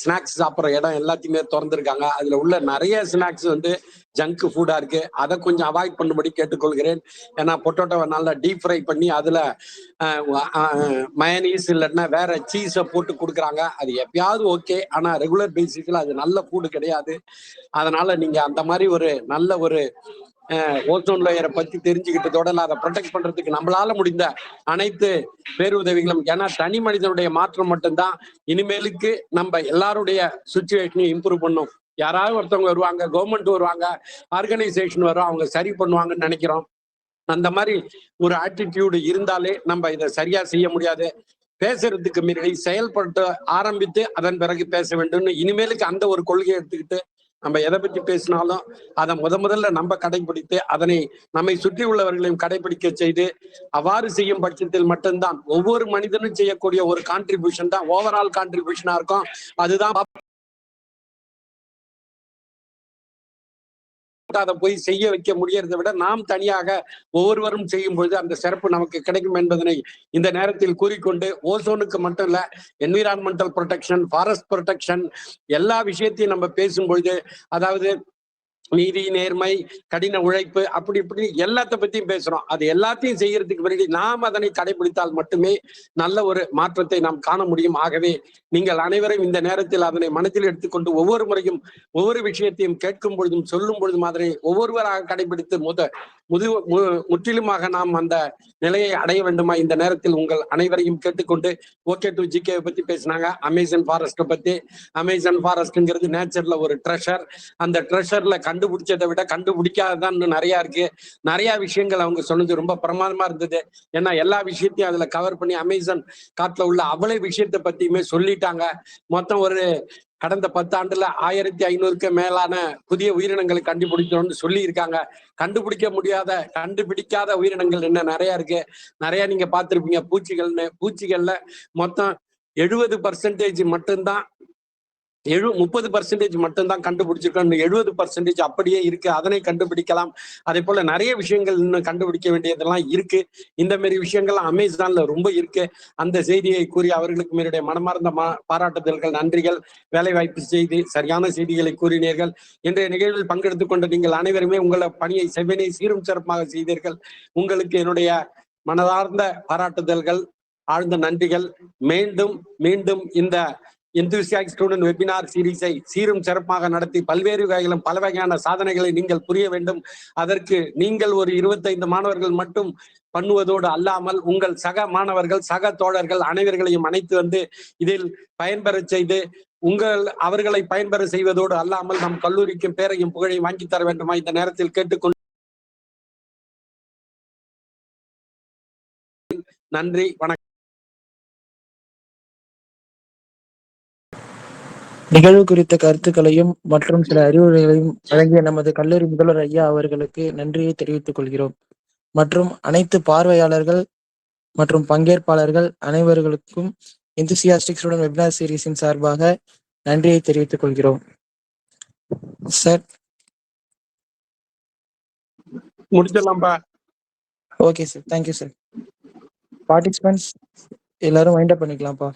ஸ்நாக்ஸ் சாப்பிட்ற இடம் எல்லாத்தையுமே திறந்துருக்காங்க. அதுல உள்ள நிறைய ஸ்நாக்ஸ் வந்து ஜங்க் ஃபுட்டா இருக்கு. அதை கொஞ்சம் அவாய்ட் பண்ணும்படி கேட்டுக்கொள்கிறேன். ஏன்னா பொட்டோட்டோவை நல்லா டீப் ஃப்ரை பண்ணி அதுல மயனீஸ் இல்லைன்னா வேற சீஸை போட்டு கொடுக்குறாங்க. அது எப்பயாவது ஓகே, ஆனா ரெகுலர் பேசிஸ்ல அது நல்ல ஃபுட்டு கிடையாது. அதனால நீங்க அந்த மாதிரி ஒரு நல்ல ஒரு ஓசோன் லேயரை பத்தி தெரிஞ்சுக்கிட்டதோட அதை ப்ரொடெக்ட் பண்றதுக்கு நம்மளால முடிந்த அனைத்து பேருதவிகளும், ஏன்னா தனி மனிதனுடைய மாற்றம் மட்டும்தான் இனிமேலுக்கு நம்ம எல்லாருடைய சுச்சுவேஷனையும் இம்ப்ரூவ் பண்ணும். யாராவது ஒருத்தவங்க வருவாங்க, கவர்மெண்ட் வருவாங்க, ஆர்கனைசேஷன் வரும், அவங்க சரி பண்ணுவாங்கன்னு நினைக்கிறோம். அந்த மாதிரி ஒரு ஆட்டிடியூடு இருந்தாலே நம்ம இதை சரியா செய்ய முடியாது. பேசுறதுக்கு மீறி செயல்பட்டு ஆரம்பித்து அதன் பிறகு பேச வேண்டும். இனிமேலுக்கு அந்த ஒரு கொள்கையை எடுத்துக்கிட்டு நம்ம எதை பற்றி பேசினாலும் அதை முதல்ல நம்ம கடைபிடித்து அதனை நம்மை சுற்றி உள்ளவர்களையும் கடைபிடிக்க செய்து அவ்வாறு செய்யும் பட்சத்தில் மட்டும்தான் ஒவ்வொரு மனிதனும் செய்யக்கூடிய ஒரு கான்ட்ரிபியூஷன் தான் ஓவரால் கான்ட்ரிபியூஷனா இருக்கும். அதுதான் அதை போய் செய்ய வைக்க முடியறதை விட நாம் தனியாக ஒவ்வொருவரும் செய்யும் பொழுது அந்த சிறப்பு நமக்கு கிடைக்கும் என்பதனை இந்த நேரத்தில் கூறிக்கொண்டு, ஓசோனுக்கு மட்டும் இல்ல, என்விரான்மெண்டல் ப்ரொடெக்ஷன், ஃபாரஸ்ட் ப்ரொடெக்ஷன் எல்லா விஷயத்தையும் நம்ம பேசும்பொழுது, அதாவது நீதி, நேர்மை, கடின உழைப்பு, அப்படி இப்படி எல்லாத்த பத்தியும் பேசுறோம். அது எல்லாத்தையும் செய்யறதுக்கு முன்னாடி நாம் அதனை கடைபிடித்தால் மட்டுமே நல்ல ஒரு மாற்றத்தை நாம் காண முடியும். ஆகவே நீங்கள் அனைவரும் இந்த நேரத்தில் அதனை மனதில் எடுத்துக்கொண்டு ஒவ்வொரு முறையும் ஒவ்வொரு விஷயத்தையும் கேட்கும் பொழுதும் சொல்லும் பொழுதும் அதனை ஒவ்வொருவராக கடைபிடித்து முற்றிலுமாக நாம் அந்த நிலையை அடைய வேண்டுமா? இந்த நேரத்தில் உங்கள் அனைவரையும் கேட்டுக்கொண்டு ஓகே டு ஜிகே பத்தி பேசினாங்க. அமேசான் ஃபாரஸ்ட் பத்தி. அமேசான் ஃபாரஸ்ட்ங்கிறது நேச்சர்ல ஒரு ட்ரெஷர். அந்த ட்ரெஷர்ல கண்டுபிடிச்சதை விட கண்டுபிடிக்காததான் நிறைய இருக்கு. நிறைய விஷயங்கள் அவங்க சொன்னது ரொம்ப பிரமாதமா இருந்தது. ஏன்னா எல்லா விஷயத்தையும் அதுல கவர் பண்ணி அமேசான் காட்டுல உள்ள அவ்வளவு விஷயத்தை பத்தியுமே சொல்லிட்டாங்க. மொத்தம் ஒரு கடந்த 10 ஆண்டுல 1500க்கு மேலான புதிய உயிரினங்களை கண்டுபிடிக்கணும்னு சொல்லி இருக்காங்க. கண்டுபிடிக்காத உயிரினங்கள் என்ன நிறைய இருக்கு. நிறைய நீங்க பார்த்திருப்பீங்க. பூச்சிகள்ல மொத்தம் 70% மட்டும்தான் 30% மட்டும்தான் கண்டுபிடிச்சிருக்கோம். 70% அப்படியே இருக்கு. அதனை கண்டுபிடிக்கலாம். அதே போல நிறைய விஷயங்கள் இன்னும் கண்டுபிடிக்க வேண்டியதெல்லாம் இருக்கு. இந்த மாதிரி விஷயங்கள்லாம் அமேசான்ல ரொம்ப இருக்கு. அந்த செய்தியை கூறி அவர்களுக்கு என்னுடைய மனமார்ந்த பாராட்டுதல்கள், நன்றிகள். வேலைவாய்ப்பு செய்தி, சரியான செய்திகளை கூறினீர்கள். இன்றைய நிகழ்வில் பங்கெடுத்துக் கொண்ட நீங்கள் அனைவருமே உங்களை பணியை செவ்வனை சீரும் சிறப்பாக செய்தீர்கள். உங்களுக்கு என்னுடைய மனதார்ந்த பாராட்டுதல்கள், ஆழ்ந்த நன்றிகள். மீண்டும் மீண்டும் இந்த எந்தூசியாஸ்டிக் ஸ்டூடெண்ட் வெபினார் சீரீஸை சீரும் சிறப்பாக நடத்தி பல்வேறு வகையிலும் பல வகையான சாதனைகளை நீங்கள் புரிய வேண்டும். அதற்கு நீங்கள் ஒரு 25 மாணவர்கள் மட்டும் பண்ணுவதோடு அல்லாமல் உங்கள் சக மாணவர்கள், சக தோழர்கள் அனைவர்களையும் அழைத்து வந்து இதில் பயன்பெற செய்து அவர்களை பயன்பெற செய்வதோடு அல்லாமல் நம் கல்லூரிக்கும் பேரையும் புகழையும் வாங்கி தர வேண்டுமா இந்த நேரத்தில் கேட்டுக்கொண்டு நன்றி, வணக்கம். நிகழ்வு குறித்த கருத்துக்களையும் மற்றும் சில அறிவுரைகளையும் வழங்கிய நமது கல்லூரி முதல்வர் ஐயா அவர்களுக்கு நன்றியை தெரிவித்துக் கொள்கிறோம். மற்றும் அனைத்து பார்வையாளர்கள் மற்றும் பங்கேற்பாளர்கள் அனைவர்களுக்கும் எந்தூசியாஸ்டிக் ஸ்டூடெண்ட் வெபினார் சீரீஸின் சார்பாக நன்றியை தெரிவித்துக் கொள்கிறோம். சார் முடிச்சிடலாம்பா. Okay sir, thank you sir. Participants எல்லாரும் வைண்ட் அப் பண்ணிக்கலாம்ப்பா.